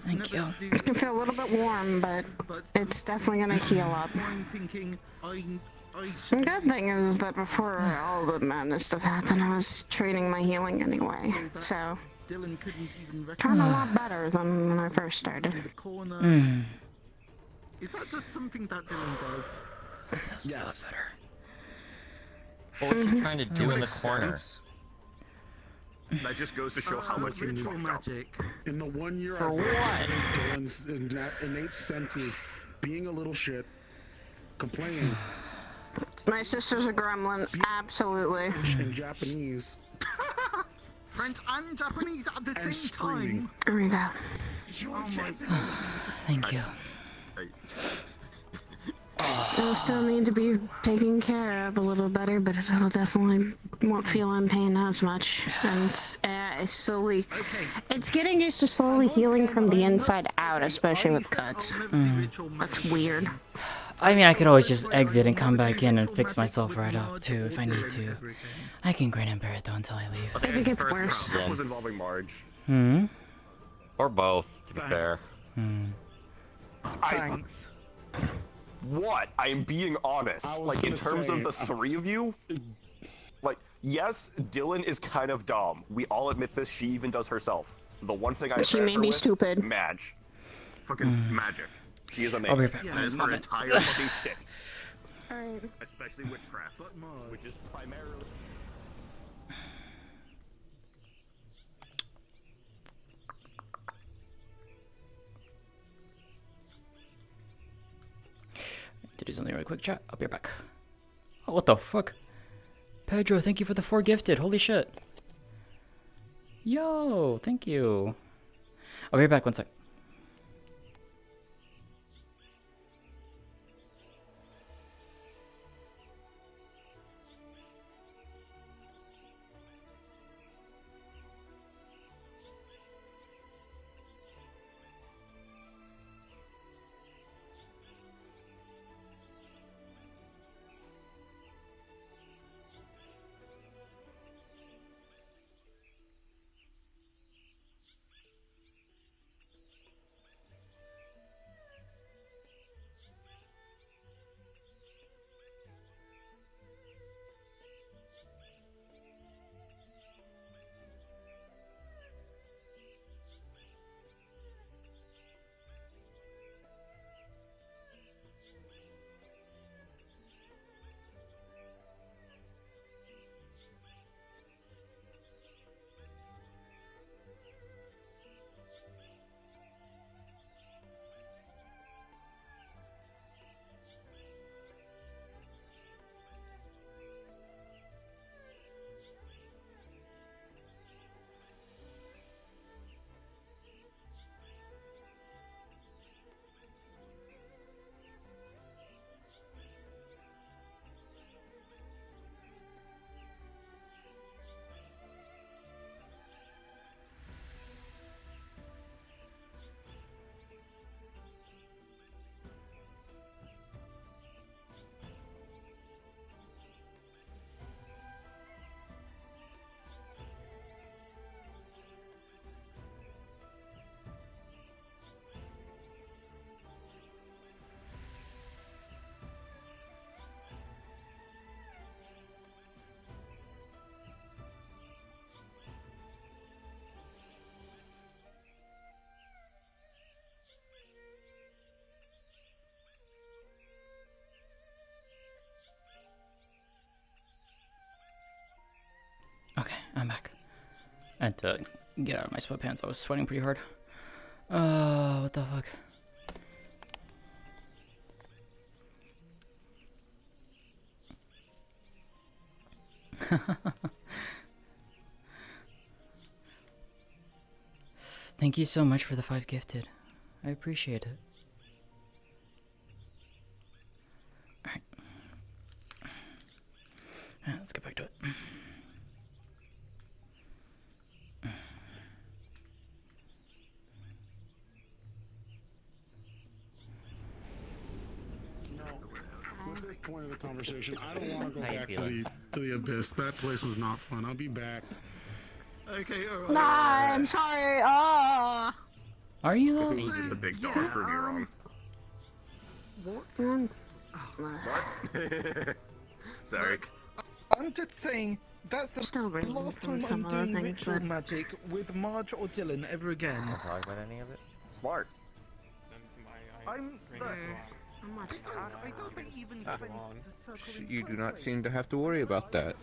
Thank you. It can feel a little bit warm, but it's definitely gonna heal up. I'm thinking The good thing is that before all the madness stuff happened, I was training my healing anyway, so Dylan couldn't even turned a lot better than when I first started. the corner. Is that just something that Dylan does? Feels a lot better. What was she trying to do in the corner? That just goes to show how much you ritual fucked up. magic. In the 1 year For I've been what? Dylan's innate senses, being a little shit, complaining My sister's a gremlin, absolutely. in Japanese, French and Japanese at the and same screaming. time. There we go. Oh my god. Thank you. It'll still need to be taken care of a little better, but it'll definitely won't feel in pain as much. And it's slowly, it's getting used to slowly healing from the inside out, especially with cuts. That's weird. I mean, I could always just exit and come back in and fix myself right up, too, if I need to. I can grin and bear it, though, until I leave. If it gets worse. That was involving Marge. Hmm? Or both, to be fair. Thanks. What? I'm being honest. I was Like, in gonna terms say, of the three of you, like, yes, Dylan is kind of dumb. We all admit this. She even does herself. The one thing I She admire may her be with, stupid. Madge. Fucking magic. She is I'll be amazing. right back. That is her entire fucking shtick. Alright. Especially witchcraft, which is primarily... To do something really quick, chat. I'll be right back. Oh, what the fuck? Pedro, thank you for the 4 gifted. Holy shit. Yo, thank you. I'll be right back, one sec. I'm back. I had to get out of my sweatpants. I was sweating pretty hard. What the fuck? Thank you so much for the 5 gifted. I appreciate it. Alright. Alright, let's get back to it. At this point of the conversation, I don't want to go back to the abyss. That place was not fun. I'll be back. Okay, alright. Nah, I'm sorry. Ah. Are you though? It was just a big dog, prove me wrong. What? What? Sorry. I'm just saying, that's the last time I'm doing ritual magic with Marge or Dylan ever again. Not talk about any of it. Smart. I'm. You do not seem to have to worry about that.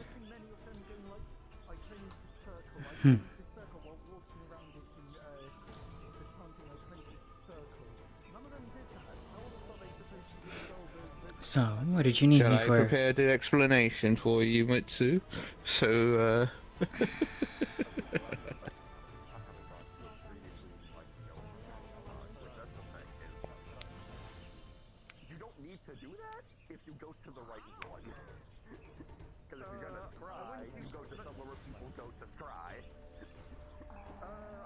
So, what did you need Shall me I for? prepare the explanation for you, Mitsu? So, You don't need to do that if you go to the right one. Because if you're gonna try, you go to somewhere where people go to try.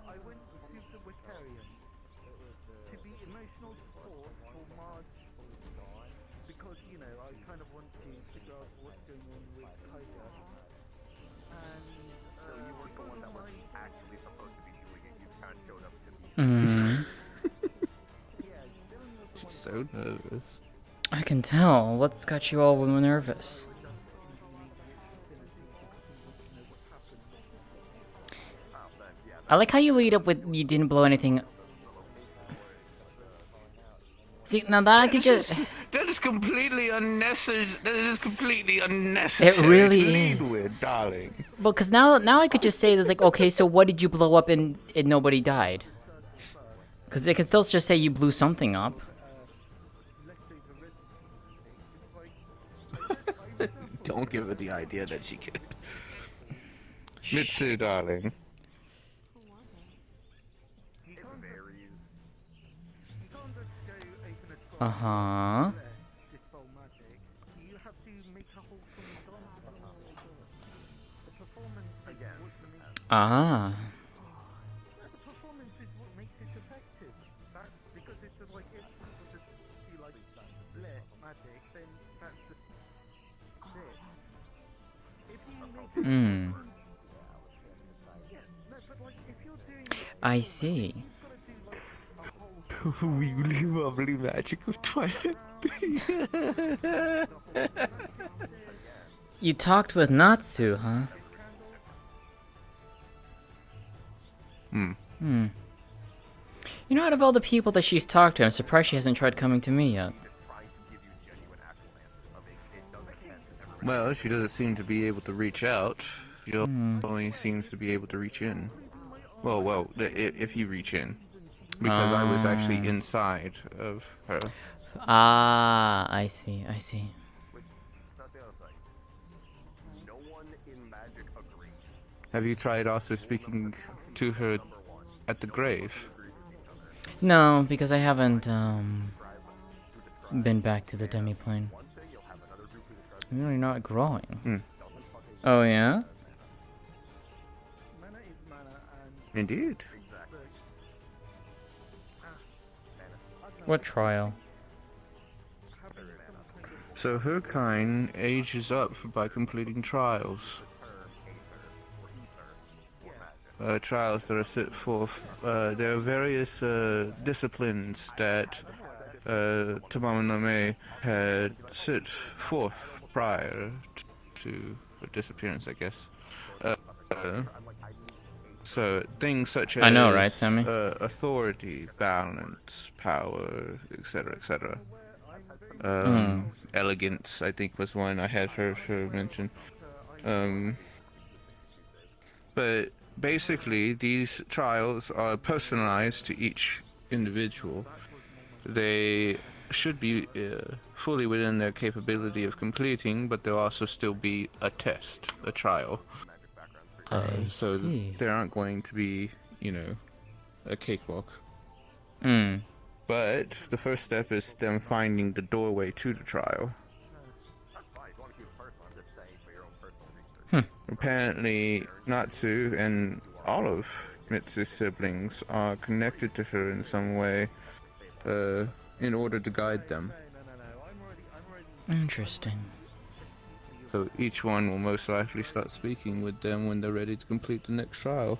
I went to the Wicarian to be emotional support for Marge because, you know, I kind of want to figure out what's going on with Kaiser. And so you weren't the one that was actually supposed to be doing it. You kind of showed up to be. she's so nervous. I can tell. What's got you all nervous? I like how you lead up with you didn't blow anything. See, now that I could just. That is completely unnecessary. That is completely unnecessary. It really Lead is. with, darling. Well, because now I could just say this, like, okay, so what did you blow up and nobody died? Because it could still just say you blew something up. Don't give her the idea that she could. Mitsu, darling. Uh-huh. Ah. performance is what makes it effective. That's because it's just like if people just do like split magic, then that's just it. If you make it yeah, no, but like if you're doing I see. Really lovely magic of Twilight. You talked with Natsu, huh? You know, out of all the people that she's talked to, I'm surprised she hasn't tried coming to me yet. Well, she doesn't seem to be able to reach out. She only seems to be able to reach in. Well, if you reach in. Because I was actually inside of her. Ah, I see. Have you tried also speaking to her at the grave? No, because I haven't, been back to the demi-plane. I'm really not growing. Oh, yeah? Indeed. What trial? So her kind ages up by completing trials. Trials that are set forth. There are various disciplines that Tamama no Me had set forth prior to her disappearance, I guess. So things such as I know, right, Sammy? authority, balance, power, etc., etc. Elegance, I think, was one I had her mention. But basically, these trials are personalized to each individual. They should be fully within their capability of completing, but there'll also still be a test, a trial. I So see. there aren't going to be, a cakewalk. Hmm. But the first step is them finding the doorway to the trial. Apparently, Natsu and all of Mitsu's siblings are connected to her in some way, in order to guide them. Interesting. So each one will most likely start speaking with them when they're ready to complete the next trial.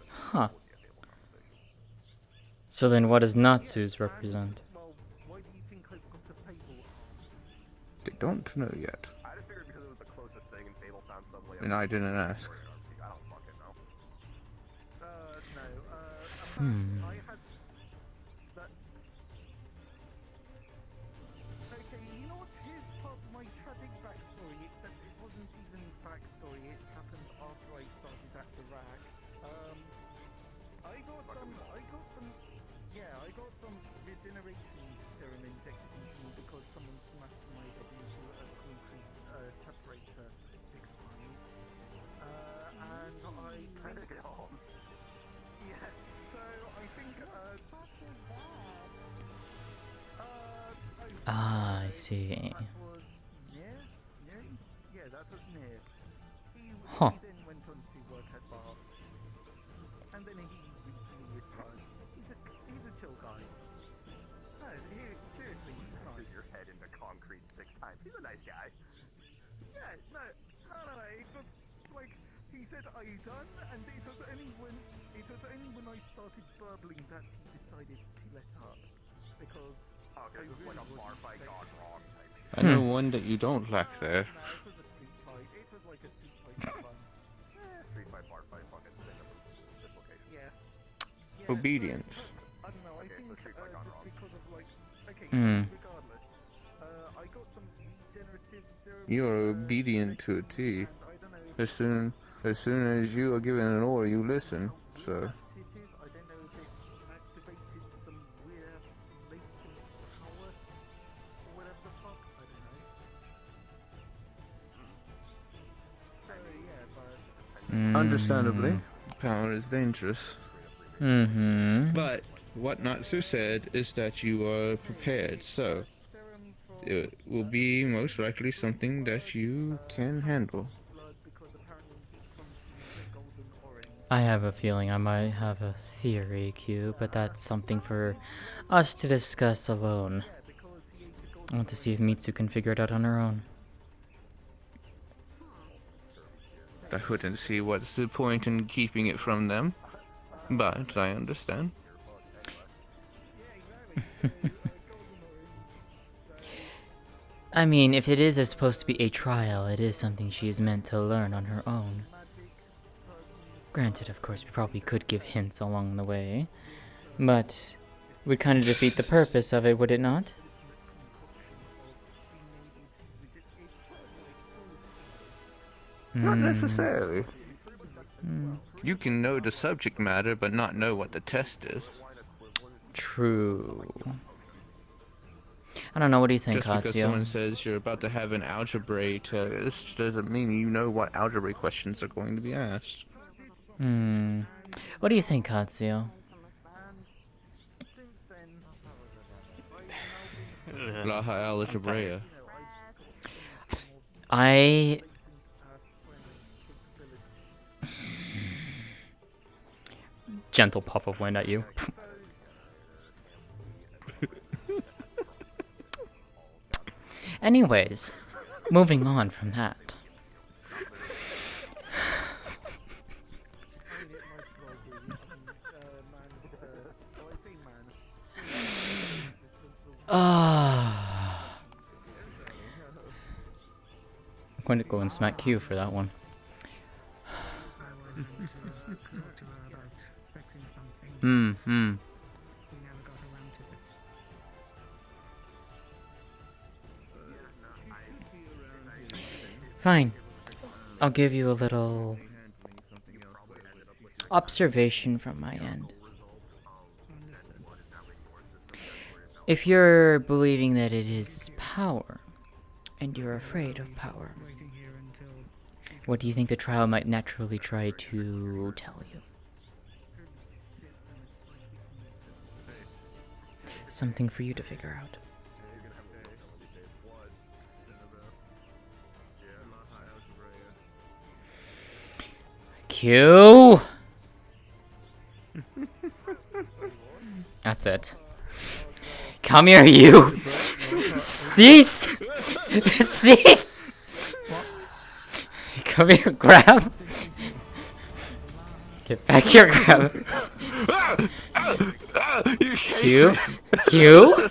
Huh. So then what does Natsu's represent? They don't know yet. And I didn't ask. Hmm. Okay, you know what? Here's part of my tragic backstory, except it wasn't even backstory, it happened after I started at the rack. I got some regeneration serum injected into me because someone smashed my head into a concrete separator 6 times. And I kind of... Yeah, so I think, Ah, I see. that was near? Yeah, that was near. He then went on to work at bar. And then he recently retired. He's a chill guy. No, seriously, he's nice. Your head into concrete 6 times. He's a nice guy. Yeah, no, it was like, he said, "Are you done?" And it was only when I started burbling that he decided to let up. Because okay, this is like a bar fight gone wrong type shit. I know one that you don't lack there. No, it was a street fight. It was like a street fight fun. Street fight, bar fight, fucking dislocation. Yeah. Obedience. I don't know, I think just because of like, okay, regardless, I got some regenerative serum. You are obedient to a T. As soon as you are given an order, you listen. So. I don't know if it activated some weird latent power or whatever the fuck. I don't know. So yeah, but Understandably, power is dangerous. Mm-hmm. But what Natsu said is that you are prepared, so it will be most likely something that you can handle. I have a feeling I might have a theory, Q, but that's something for us to discuss alone. I want to see if Mitsu can figure it out on her own. I wouldn't see what's the point in keeping it from them, but I understand. I mean, if it is supposed to be a trial, it is something she is meant to learn on her own. Granted, of course, we probably could give hints along the way, but it would kind of defeat the purpose of it, would it not? Not necessarily. You can know the subject matter, but not know what the test is. True. I don't know, what do you think, Just because Katsuo? someone says you're about to have an algebra test doesn't mean you know what algebra questions are going to be asked. What do you think, Katsuo? Laha algebra. I... Gentle puff of wind at you. Anyways, moving on from that. I'm going to go and smack Q for that one. Fine. I'll give you a little observation from my end. If you're believing that it is power, and you're afraid of power, what do you think the trial might naturally try to tell you? Something for you to figure out. Q! That's it. Come here, you! Cease! Cease! Come here, grab! Get back here, grab! Q? Q?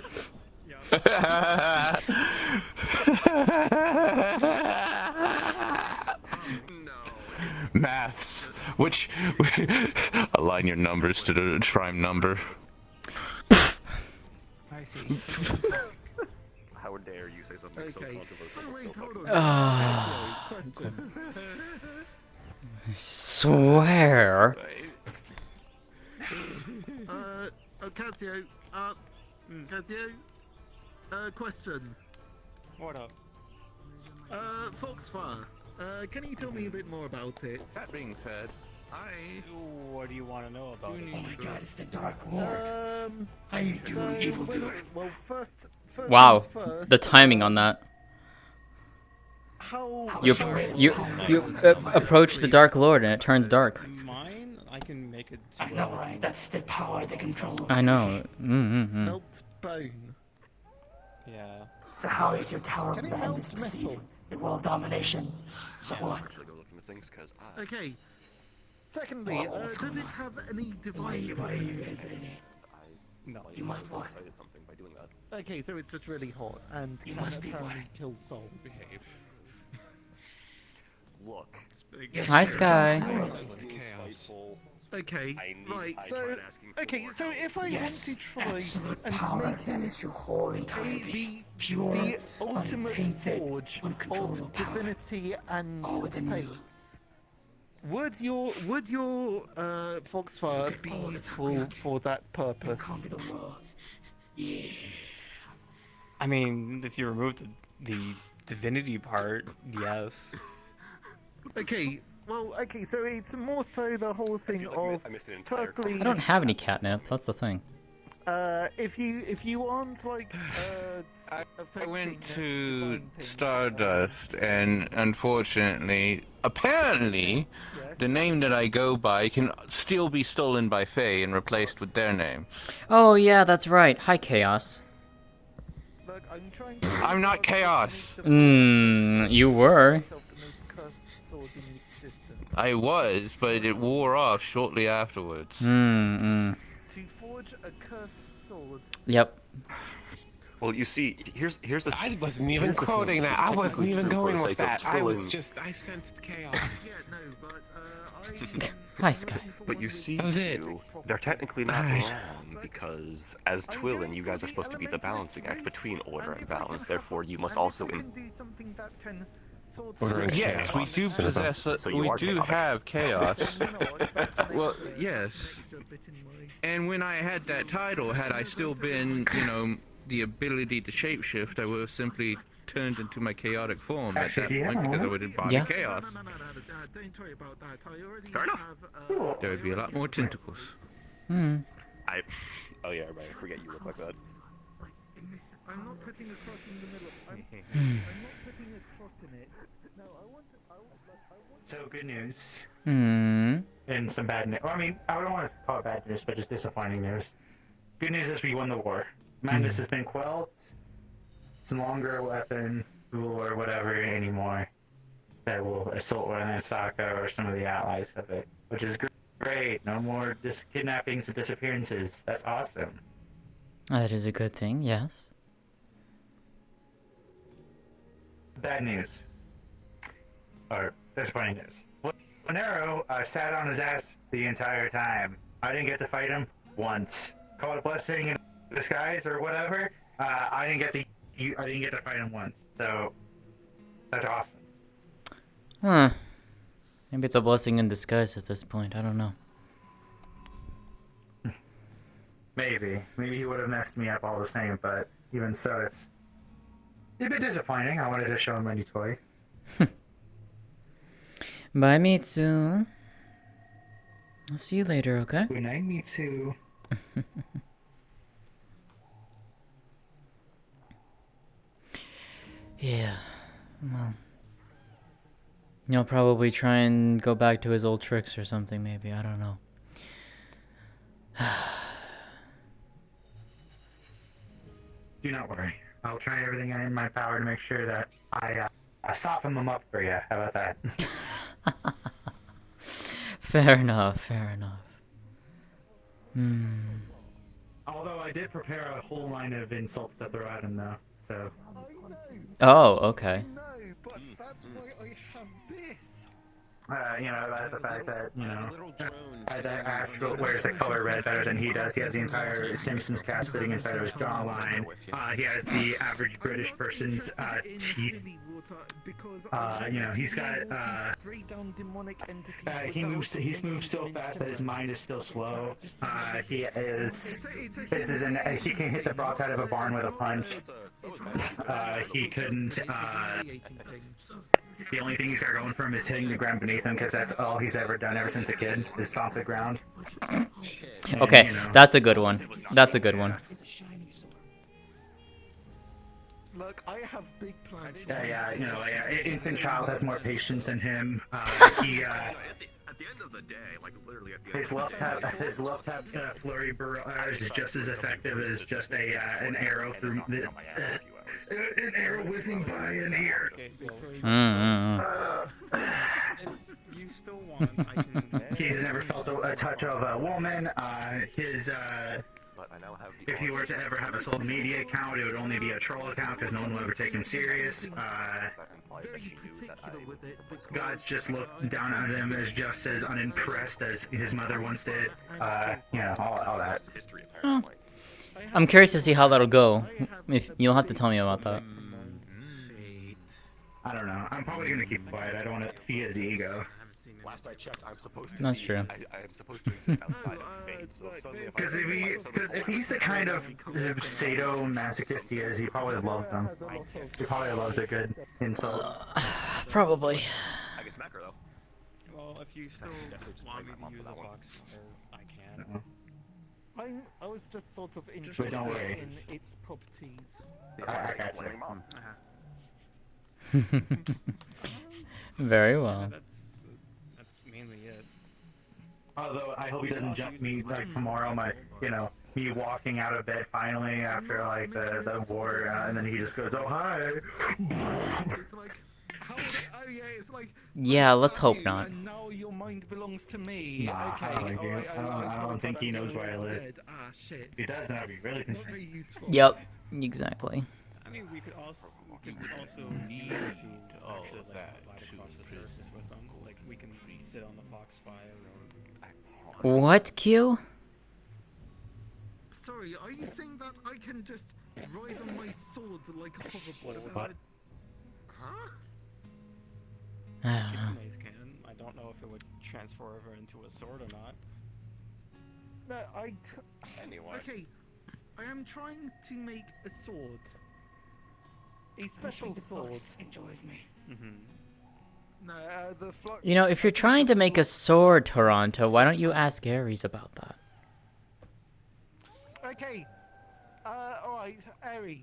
Maths. Which align your numbers to the prime number. I see. How dare you say something so controversial? Oh, wait, hold on. Ah. Question. Swear. Cazio, Cazio, question. What up? Foxfire, can you tell me a bit more about it? That being said, What do you want to know about it? Oh my god, it's the Dark Lord. How you doing, So, evildoer? well, first Wow, things first, the timing on that. How You approach the Dark Lord and it turns dark. Mine? I can make it. I know, right? That's the power they control. I know. Mm-hmm. melt bone? Yeah. So how is your tower Can it madness melt metal? proceeding? The world domination. So what? Actually, go looking at things because Okay. Secondly, what's does going it on? have any Why divine you properties? No. You must what? something by doing that. Okay, so it's just really hot and You can must be apparently what? kill souls. Look. Yes, Hi, you're Sky. Dark Lord. Okay, right, I so tried asking for okay, more so help. if I Yes, want to try absolute and power. make That him is your whole entire being. Pure, the ultimate untainted, forge uncontrollable of power. divinity and All within you. fates, would your Foxfire be useful for that purpose? Conquer the world. Yeah. I mean, if you remove the divinity part, yes. Okay, well, okay, so it's more so the whole thing of I missed an entire firstly, I don't have any catnip. That's the thing. if you aren't like I went affecting to divine things, Stardust, and unfortunately, apparently, the name that I go by can still be stolen by Fae and replaced with their name. Oh, yeah, that's right. Hi, Chaos. Look, I'm trying to I'm not Chaos. You were. the most cursed sword in existence. I was, but it wore off shortly afterwards. To forge a cursed sword. Yep. Well, you see, here's the. I wasn't even here's the thing, quoting this that. is I wasn't technically even true for going the with sake of that. I was killing- just, I sensed chaos. Yeah, no, but Hi, Sky. But you see, That was it. two, they're technically not wrong because as Twillin, you guys are supposed to be the balancing act between order and balance. Therefore, you must also. do something that can sort Order and Yes, chaos. we do possess. So you We are do chaotic. have chaos. Well, yes. And when I had that title, had I still been, the ability to shapeshift, I would have simply turned into my chaotic form at that point because I would embody Yeah. chaos. don't worry about that. I already Fair enough. have. There would be a lot more tentacles. Hmm. Oh yeah, right. I forget you look like that. I'm not putting a cross in the middle. I'm not putting a cross in it. No, I want. So good news Hmm. and some bad news. Well, I mean, I don't want to call it bad news, but just disappointing news. Good news is we won the war. Madness has been quelled. It's no longer a weapon, tool, or whatever anymore that will assault Saka or some of the allies of it, which is great. No more kidnappings and disappearances. That's awesome. That is a good thing, yes. Bad news. Or disappointing news. Monero sat on his ass the entire time. I didn't get to fight him once. Call it a blessing in disguise or whatever. I didn't get to fight him once. So that's awesome. Huh. Maybe it's a blessing in disguise at this point. I don't know. Maybe he would have messed me up all the same, but even so, it's a bit disappointing. I wanted to show him my new toy. Bye, Mitsu. I'll see you later, okay? Good night, Mitsu. Yeah, well, he'll probably try and go back to his old tricks or something, maybe. I don't know. Do not worry. I'll try everything in my power to make sure that I soften them up for you. How about that? Fair enough, fair enough. Although I did prepare a whole line of insults to throw at him, though. So. Oh, okay. No, but that's why I have this. You know, the fact that, you know, that Astral wears the color red better than he does. He has the entire Simpsons cast sitting inside of his jawline. He has the average British person's teeth. You know, he's got, he's moved so fast that his mind is still slow. He can hit the broadside of a barn with a punch. He couldn't, the only thing he's got going for him is hitting the ground beneath him, because that's all he's ever done ever since a kid, is stomp the ground. Okay, you know. that's a good one. That's a good one. Look, I have big plans. Yeah, you know, infant child has more patience than him. At the end of the day, like literally at the end His left tap flurry barrage is just as effective as just an arrow through an arrow whizzing by an ear. You still want, I can... He's never felt a touch of a woman. If he were to ever have a social media account, it would only be a troll account because no one will ever take him serious. God's just looked down at him as just as unimpressed as his mother once did. You know, all that. Oh. I'm curious to see how that'll go. If you'll have to tell me about that. I don't know. I'm probably gonna keep quiet. I don't want to feed his ego. Last I checked, I'm supposed to. That's true. I am supposed to exist outside of Spain, so suddenly Because if he's the kind of sadomasochist he is, he probably loves them. He probably loves a good insult. Probably. I get macro though. Well, if you still want me to use a Foxfire, I can. I was just sort of But interested don't worry. in its properties. I got you. Very well. That's mainly it. Although I hope he doesn't jump me like tomorrow. Me walking out of bed finally after like the war, and then he just goes, "Oh hi." Yeah, let's hope not. And now your mind belongs to me. Nah, Okay, I don't think he knows where I live. Ah, shit. If he does, then I'd be really concerned. Yep, exactly. I mean, we could also need to actually like fly across the surface with them. Like we can sit on the Foxfire or. What, Q? Sorry, are you saying that I can just ride on my sword like a hoverboard? What? Huh? I don't know. Maze cannon. I don't know if it would transfer over into a sword or not. No, Anyway. Okay, I am trying to make a sword. A special sword. Enjoys me. No, the flux. You know, if you're trying to make a sword, Toronto, why don't you ask Ares about that? Okay. Alright, Ares.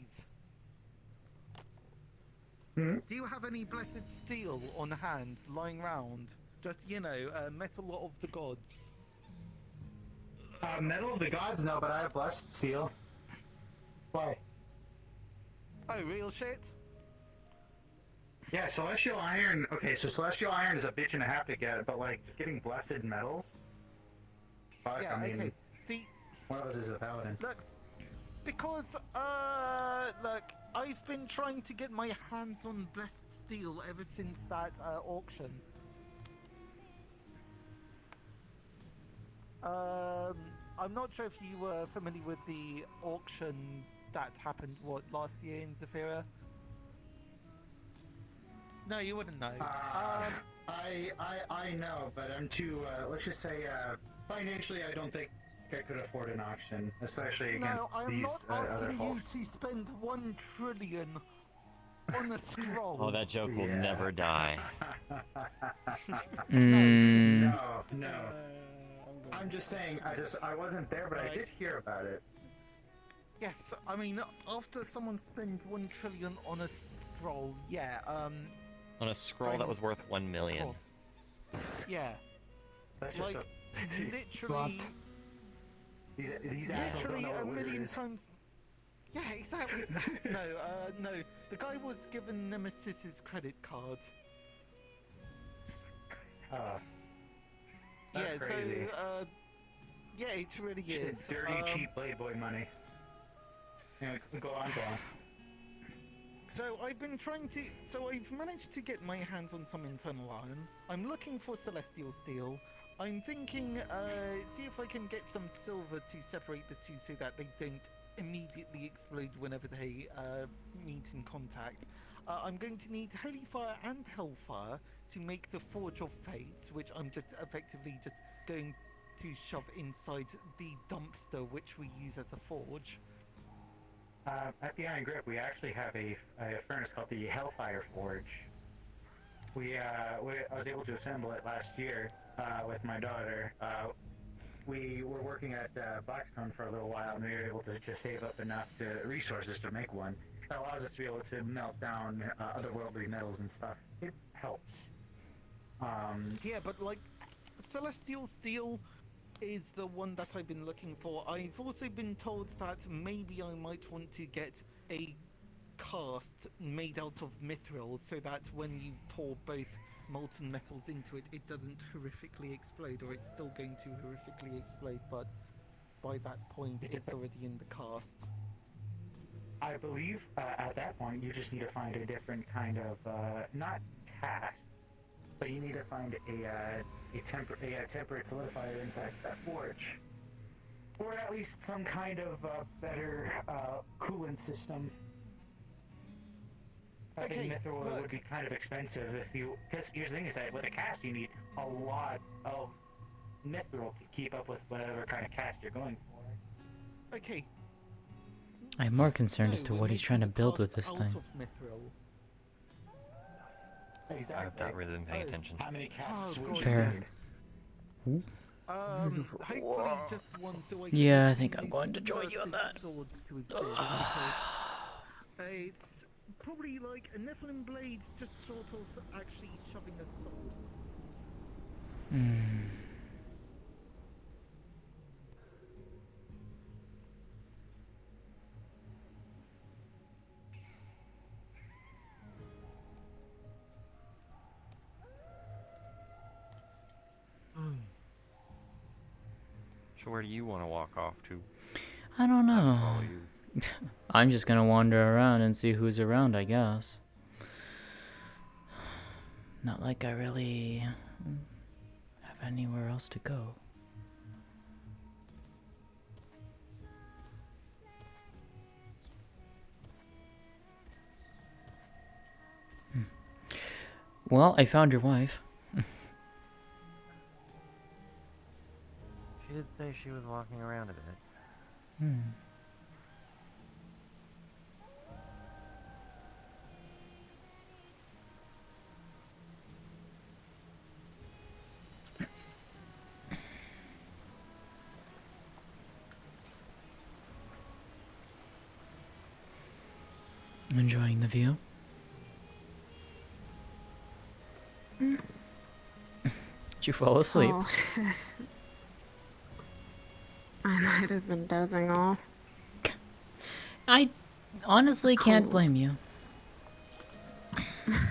Do you have any blessed steel on hand lying around? Just, metal of the gods. Metal of the gods, no, but I have blessed steel. Why? Oh, real shit? Yeah, celestial iron. Okay, so celestial iron is a bitch and a half to get, but like just getting blessed metals. Fuck, Yeah, I mean, okay. See, one of us is a paladin. look, because, look, I've been trying to get my hands on blessed steel ever since that, auction. I'm not sure if you were familiar with the auction that happened, last year in Zephyra? No, you wouldn't know. I know, but I'm too. Let's just say, financially, I don't think I could afford an auction, especially against No, I am these not other asking you folks. to spend 1 trillion on a scroll. Oh, that joke will never die. No. I'm just saying. I wasn't there, but I did hear about it. Yes, I mean, after someone spends 1 trillion on a scroll, yeah, On a scroll that was worth 1 million. yeah. That's like, just literally... These assholes don't literally know what a a wizard million is. times... Yeah, exactly. No. The guy was given Nemesis's credit card. That's crazy. So, yeah, it really is. Dirty, cheap Playboy money. Yeah, go on. So I've been trying to... So I've managed to get my hands on some Infernal Iron. I'm looking for Celestial Steel. I'm thinking, see if I can get some silver to separate the two so that they don't immediately explode whenever they meet in contact. I'm going to need Holy Fire and Hellfire to make the Forge of Fates, which I'm just effectively just going to shove inside the dumpster which we use as a forge. At the Iron Grip, we actually have a furnace called the Hellfire Forge. I was able to assemble it last year with my daughter. We were working at Blackstone for a little while, and we were able to just save up enough resources to make one. That allows us to be able to melt down otherworldly metals and stuff. It helps. Yeah, but like, Celestial Steel is the one that I've been looking for. I've also been told that maybe I might want to get a cast made out of mithril so that when you pour both molten metals into it, it doesn't horrifically explode, or it's still going to horrifically explode, but by that point it's already in the cast. I believe at that point you just need to find a different kind of, not cast, but you need to find a temperate solidifier inside that forge. Or at least some kind of better coolant system. I think mithril would be kind of expensive if you... Because here's the thing is that with a cast you need a lot of mithril to keep up with whatever kind of cast you're going for. Okay. I'm more concerned as to what he's trying to build with this thing. Exactly. I've not really been paying attention. How many casts would you Fair. need? Hopefully just one, so I can Yeah, I think I'm going to join you on convert that. swords to exist, because it's probably like a Nephilim blade just sort of actually shoving a sword. So where do you want to walk off to? I don't know. Follow you. I'm just gonna wander around and see who's around, I guess. Not like I really have anywhere else to go. Well, I found your wife. She did say she was walking around a bit. Enjoying the view? Did you fall asleep? Oh. I might have been dozing off. I honestly can't blame you.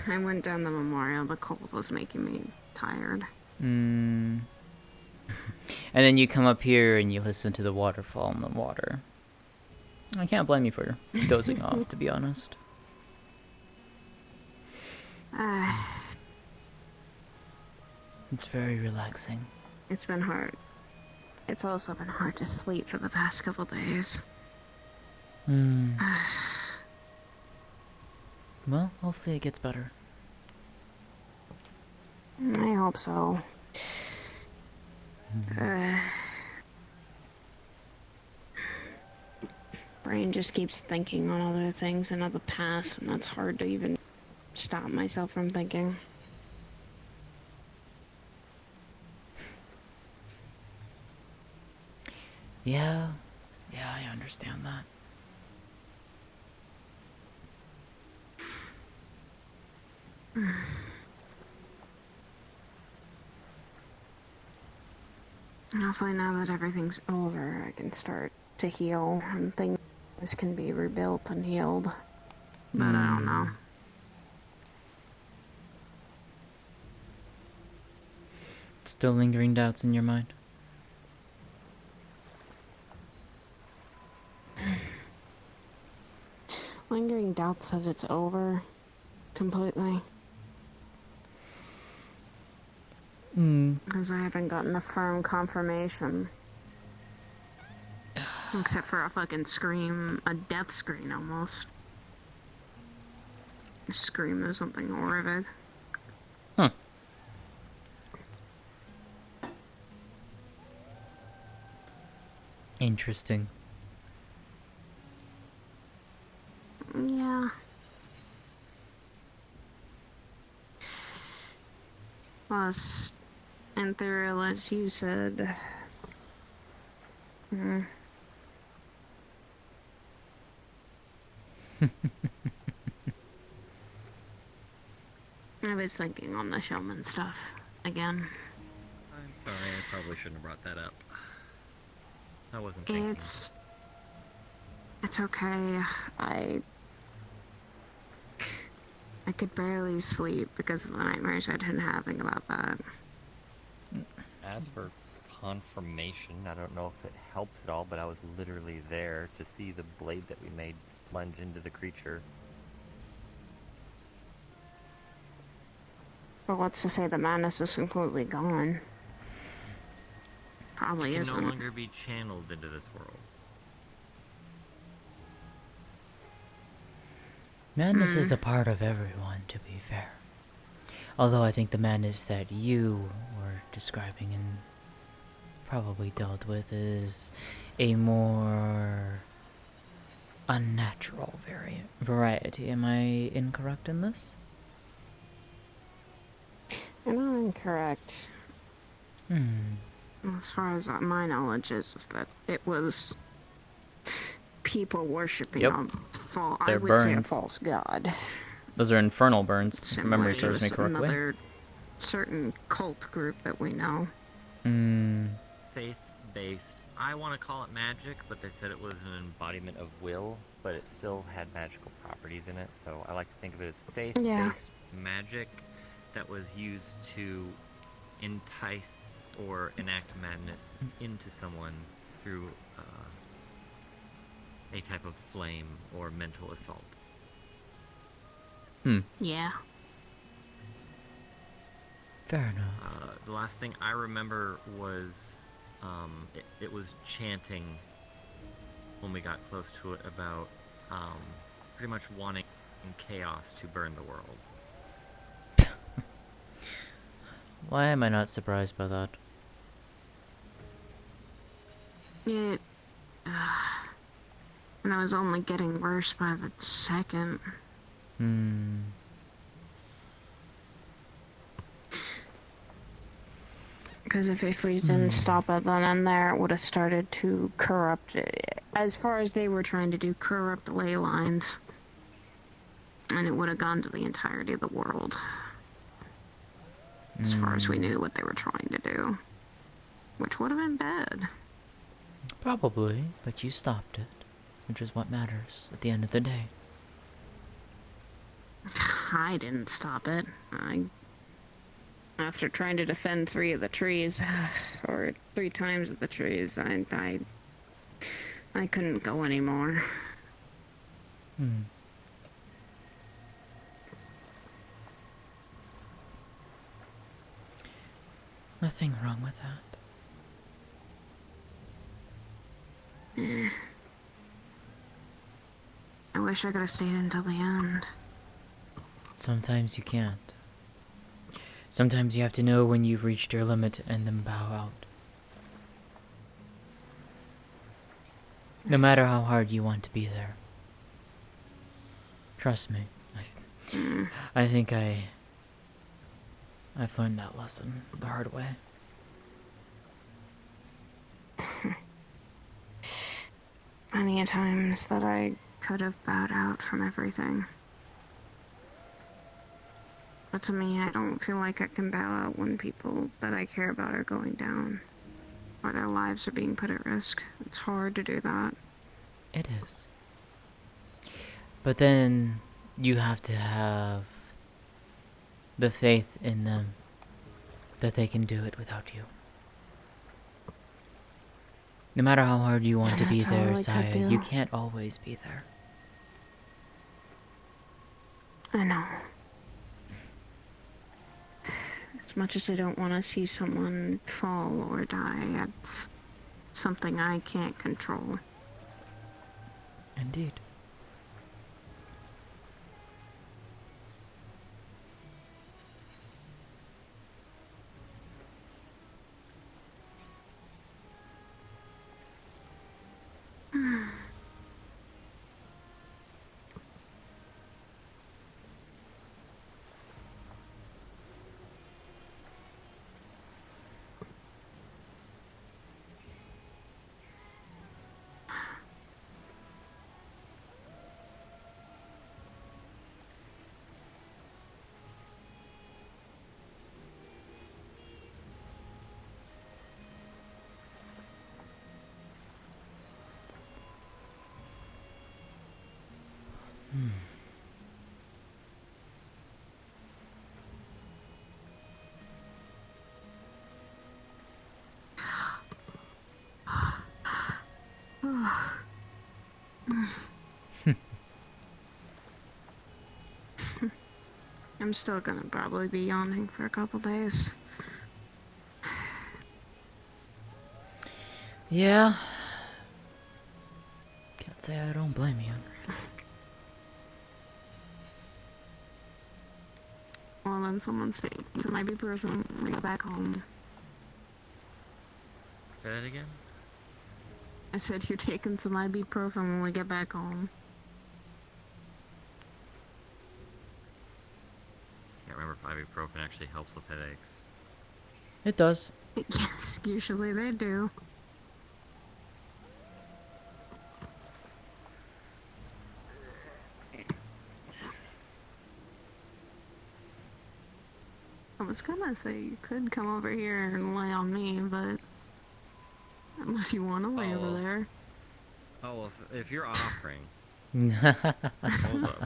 I went down the memorial. The cold was making me tired. And then you come up here and you listen to the waterfall in the water. I can't blame you for dozing off, to be honest. It's very relaxing. It's been hard. It's also been hard to sleep for the past couple days. Well, hopefully it gets better. I hope so. Brain just keeps thinking on other things and of the past, and that's hard to even stop myself from thinking. Yeah, I understand that. Hopefully now that everything's over, I can start to heal and things can be rebuilt and healed. But I don't know. Still lingering doubts in your mind? Lingering doubts that it's over completely. Because I haven't gotten a firm confirmation. Except for a fucking scream, a death scream almost. A scream of something horrific. Interesting. Yeah. Plus, in theory, as you said, I was thinking on the showman stuff again. I'm sorry, I probably shouldn't have brought that up. I wasn't thinking. It's okay. I could barely sleep because of the nightmares I'd been having about that. As for confirmation, I don't know if it helps at all, but I was literally there to see the blade that we made plunge into the creature. But what's to say the madness is completely gone? Probably It isn't. can no longer be channeled into this world. Madness is a part of everyone, to be fair. Although I think the madness that you were describing and probably dealt with is a more unnatural variety. Am I incorrect in this? You're not incorrect. As far as my knowledge is that it was people worshipping a I would say a false god. Those are infernal burns, if memory serves me correctly. Another certain cult group that we know. Faith-based. I want to call it magic, but they said it was an embodiment of will, but it still had magical properties in it, so I like to think of it as faith-based magic that was used to entice or enact madness into someone through a type of flame or mental assault. Yeah. Fair enough. The last thing I remember was it was chanting when we got close to it about pretty much wanting chaos to burn the world. Why am I not surprised by that? And I was only getting worse by the second. Because if we didn't stop it then and there, it would have started to corrupt it. As far as they were trying to do, corrupt ley lines. And it would have gone to the entirety of the world. As far as we knew what they were trying to do. Which would have been bad. Probably, but you stopped it. Which is what matters at the end of the day. I didn't stop it. After trying to defend 3 of the trees, or 3 times of the trees, I couldn't go anymore. Nothing wrong with that. I wish I could have stayed until the end. Sometimes you can't. Sometimes you have to know when you've reached your limit and then bow out. No matter how hard you want to be there. Trust me. I think I've learned that lesson the hard way. Many a times that I could have bowed out from everything. But to me, I don't feel like I can bow out when people that I care about are going down. Or their lives are being put at risk. It's hard to do that. It is. But then you have to have the faith in them that they can do it without you. No matter how hard you want to be there, Saya, you can't always be there. I know. As much as I don't want to see someone fall or die, it's something I can't control. Indeed. I'm still gonna probably be yawning for a couple days. Yeah. Can't say I don't blame you. Well, then someone's taking some ibuprofen when we go back home. Say that again? I said you're taking some ibuprofen when we get back home. Can't remember if ibuprofen actually helps with headaches. It does. Yes, usually they do. I was gonna say you could come over here and lay on me, but unless you want to lay over there. Oh, well, if you're offering, hold up.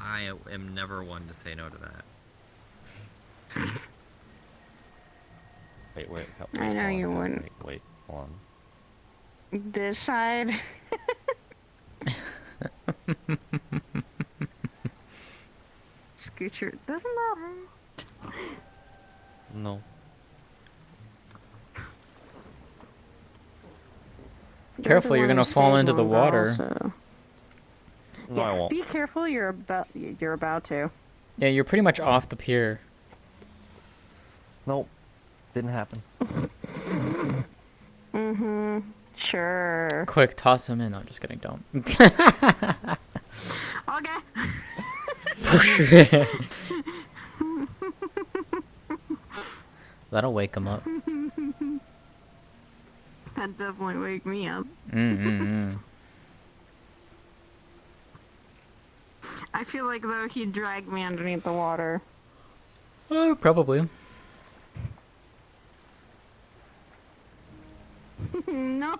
I am never one to say no to that. Wait, I know you wouldn't. Wait, hold on. This side. Scoot your. Doesn't that hurt? No. Careful, you're gonna fall into the water. No, I won't. Be careful, you're about to. Yeah, you're pretty much off the pier. Nope. Didn't happen. Mm-hmm. Sure. Quick, toss him in. No, I'm just kidding, don't. Okay. That'll wake him up. That definitely wake me up. I feel like though he'd drag me underneath the water. Oh, probably. No,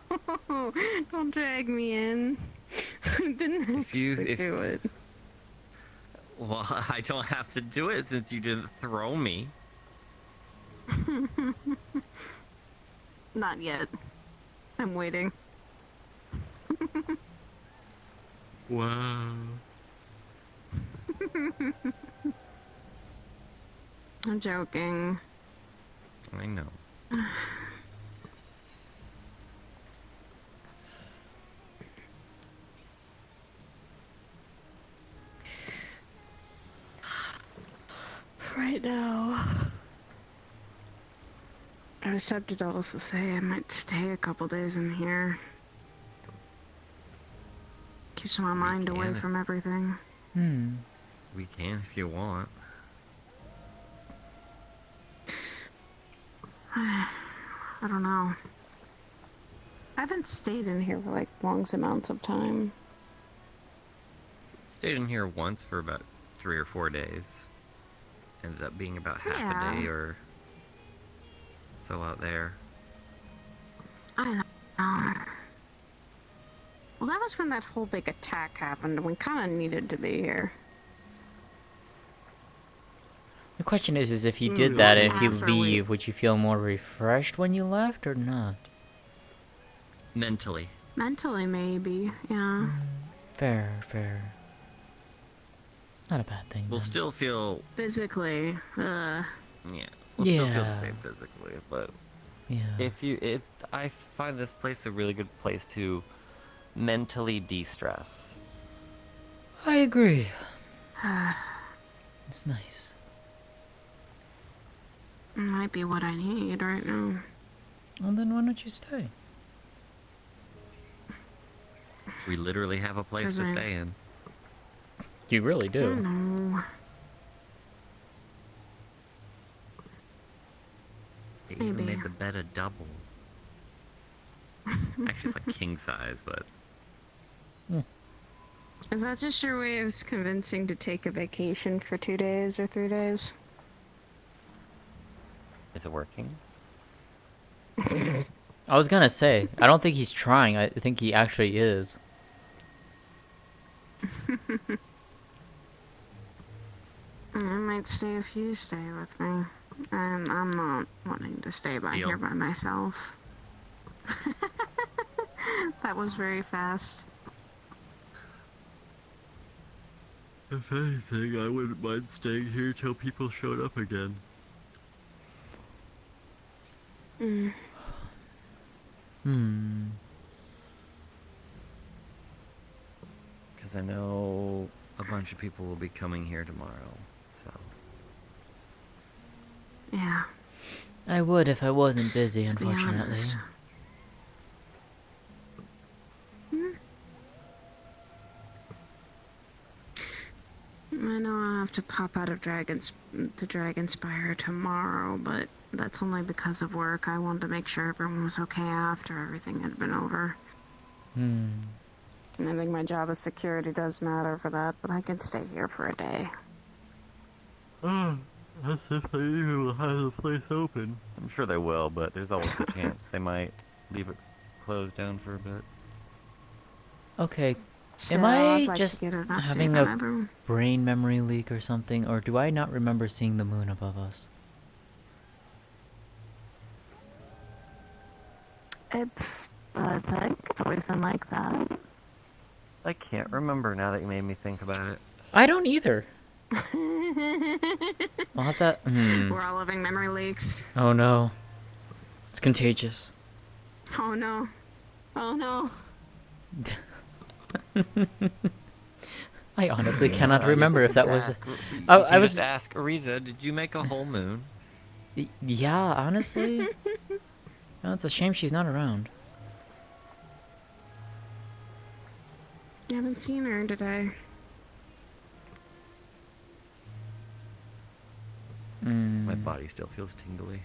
don't drag me in. Didn't actually do it. Well, I don't have to do it since you didn't throw me. Not yet. I'm waiting. Wow. I'm joking. I know. right now. I was tempted to also say I might stay a couple days in here. Keeps my mind away from everything. We can if you want. I don't know. I haven't stayed in here for like long amounts of time. Stayed in here once for about 3 or 4 days. Ended up being about half a Yeah. day or so out there. I know. Well, that was when that whole big attack happened, and we kind of needed to be here. The question is if you did that and if you leave, would you feel more refreshed when you left or not? Mentally. Mentally, maybe. Yeah. Fair, fair. Not a bad thing. We'll then. still feel. Physically, Yeah. We'll still feel the Yeah. same physically, but. Yeah. I find this place a really good place to mentally de-stress. I agree. It's nice. Might be what I need right now. Well, then why don't you stay? We literally have a place to stay in. You really I do. know. They even Maybe. made the bed a double. Actually, it's like king size, but. Is that just your way of convincing to take a vacation for 2 days or 3 days? Is it working? I was gonna say, I don't think he's trying. I think he actually is. I might stay if you stay with me. And I'm not wanting to stay here by myself. That was very fast. If anything, I wouldn't mind staying here till people showed up again. Because I know a bunch of people will be coming here tomorrow, so. Yeah. I would if I wasn't busy, be unfortunately. honest. I know I'll have to pop out of the Dragonspire tomorrow, but that's only because of work. I wanted to make sure everyone was okay after everything had been over. And I think my job as security does matter for that, but I can stay here for a day. That's if they even will have the place open. I'm sure they will, but there's always a chance they might leave it closed down for a bit. Okay. So Am I'd I like to just get an update having on a everyone. brain memory leak or something, or do I not remember seeing the moon above us? I think it's always been like that. I can't remember now that you made me think about it. I don't either. I'll have to. We're all having memory leaks. Oh no. It's contagious. Oh no. Oh no. I honestly cannot remember if that was. I was. Just ask Ariza, did you make a whole moon? Yeah, honestly. No, it's a shame she's not around. I haven't seen her today. My body still feels tingly.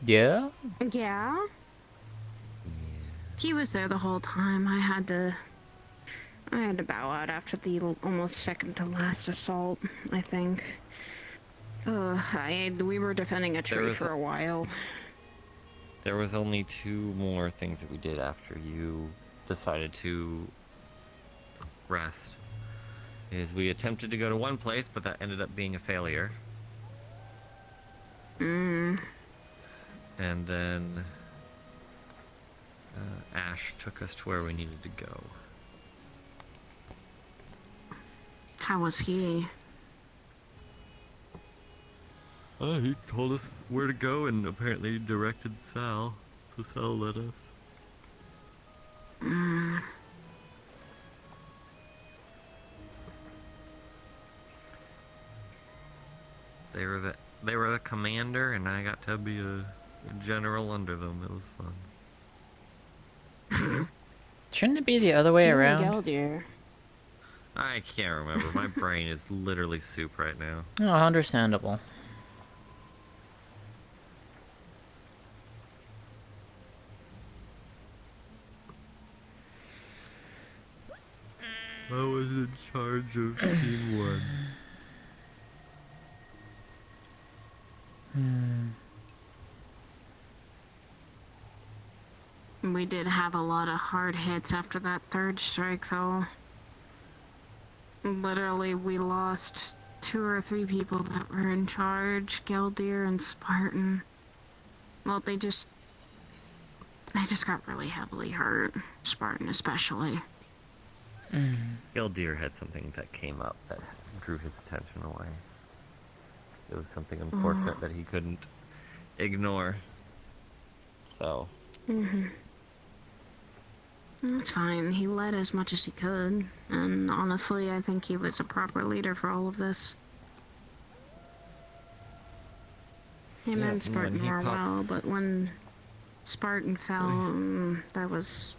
Yeah? Yeah? He was there the whole time. I had to bow out after the almost second to last assault, I think. We were defending a tree for a while. There was only 2 more things that we did after you decided to rest. Is we attempted to go to one place, but that ended up being a failure. And then Ash took us to where we needed to go. How was he? He told us where to go and apparently directed Sal, so Sal led us. They were the commander, and I got to be a general under them. It was fun. Shouldn't it be the other way You were around? Geldir. I can't remember. My brain is literally soup right now. Oh, understandable. I was in charge of Team 1. We did have a lot of hard hits after that third strike, though. Literally, we lost 2 or 3 people that were in charge. Geldir and Spartan. Well, they just got really heavily hurt. Spartan especially. Gildeer had something that came up that drew his attention away. It was something unfortunate that he couldn't ignore. So. That's fine. He led as much as he could. And honestly, I think he was a proper leader for all of this. Him Yeah, and Spartan when he were well, but when Spartan fell, that was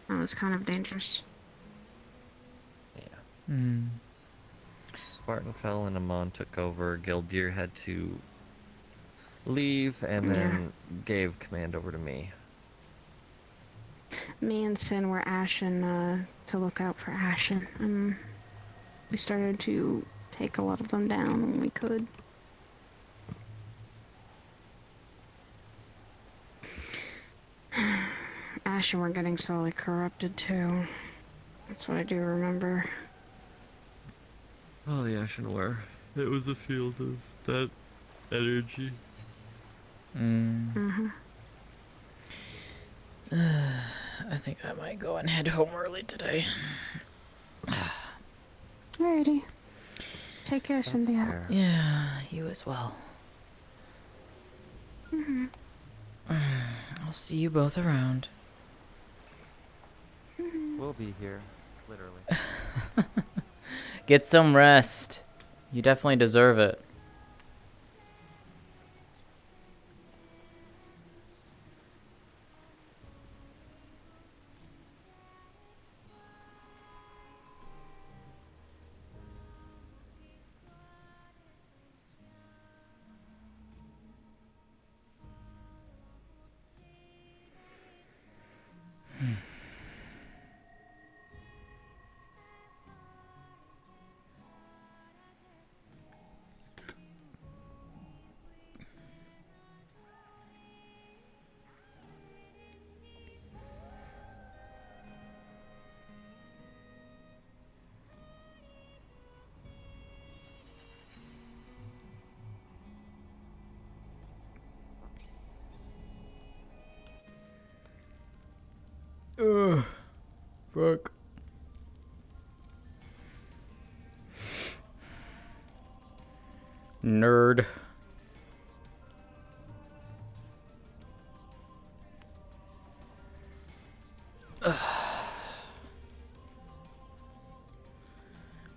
kind of dangerous. Yeah. Spartan fell and Amon took over. Gildeer had to leave and then gave command over to me. Me and Sin were Ashen to look out for Ashen, and we started to take a lot of them down when we could. Ashen were getting slowly corrupted too. That's what I do remember. Oh, the Ashen were. It was a field of that energy. I think I might go and head home early today. Alrighty. Take care, Cynthia. Yeah, you as well. I'll see you both around. We'll be here, literally. Get some rest. You definitely deserve it. Ugh. Fuck. Nerd.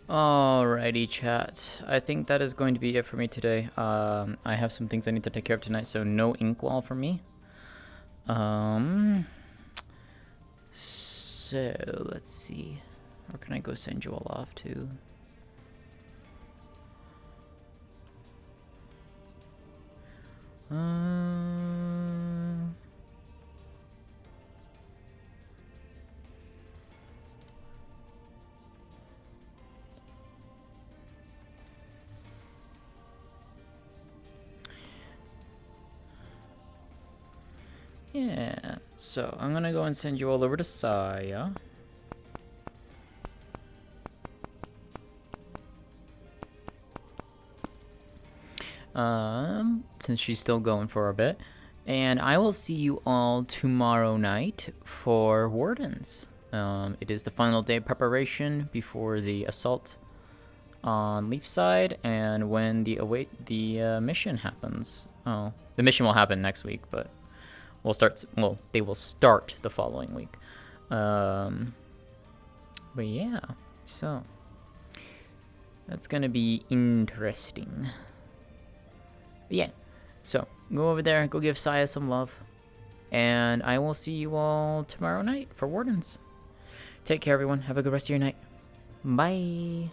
Alrighty, chat. I think that is going to be it for me today. I have some things I need to take care of tonight, so no inkwall for me. So let's see. Where can I go send you all off to? Yeah, so I'm gonna go and send you all over to Saya. Since she's still going for a bit. And I will see you all tomorrow night for Wardens. It is the final day of preparation before the assault on Leafside, and when the mission happens. Oh, the mission will happen next week, but they will start the following week. But yeah, so that's gonna be interesting. But yeah, so go over there, go give Saya some love. And I will see you all tomorrow night for Wardens. Take care, everyone. Have a good rest of your night. Bye.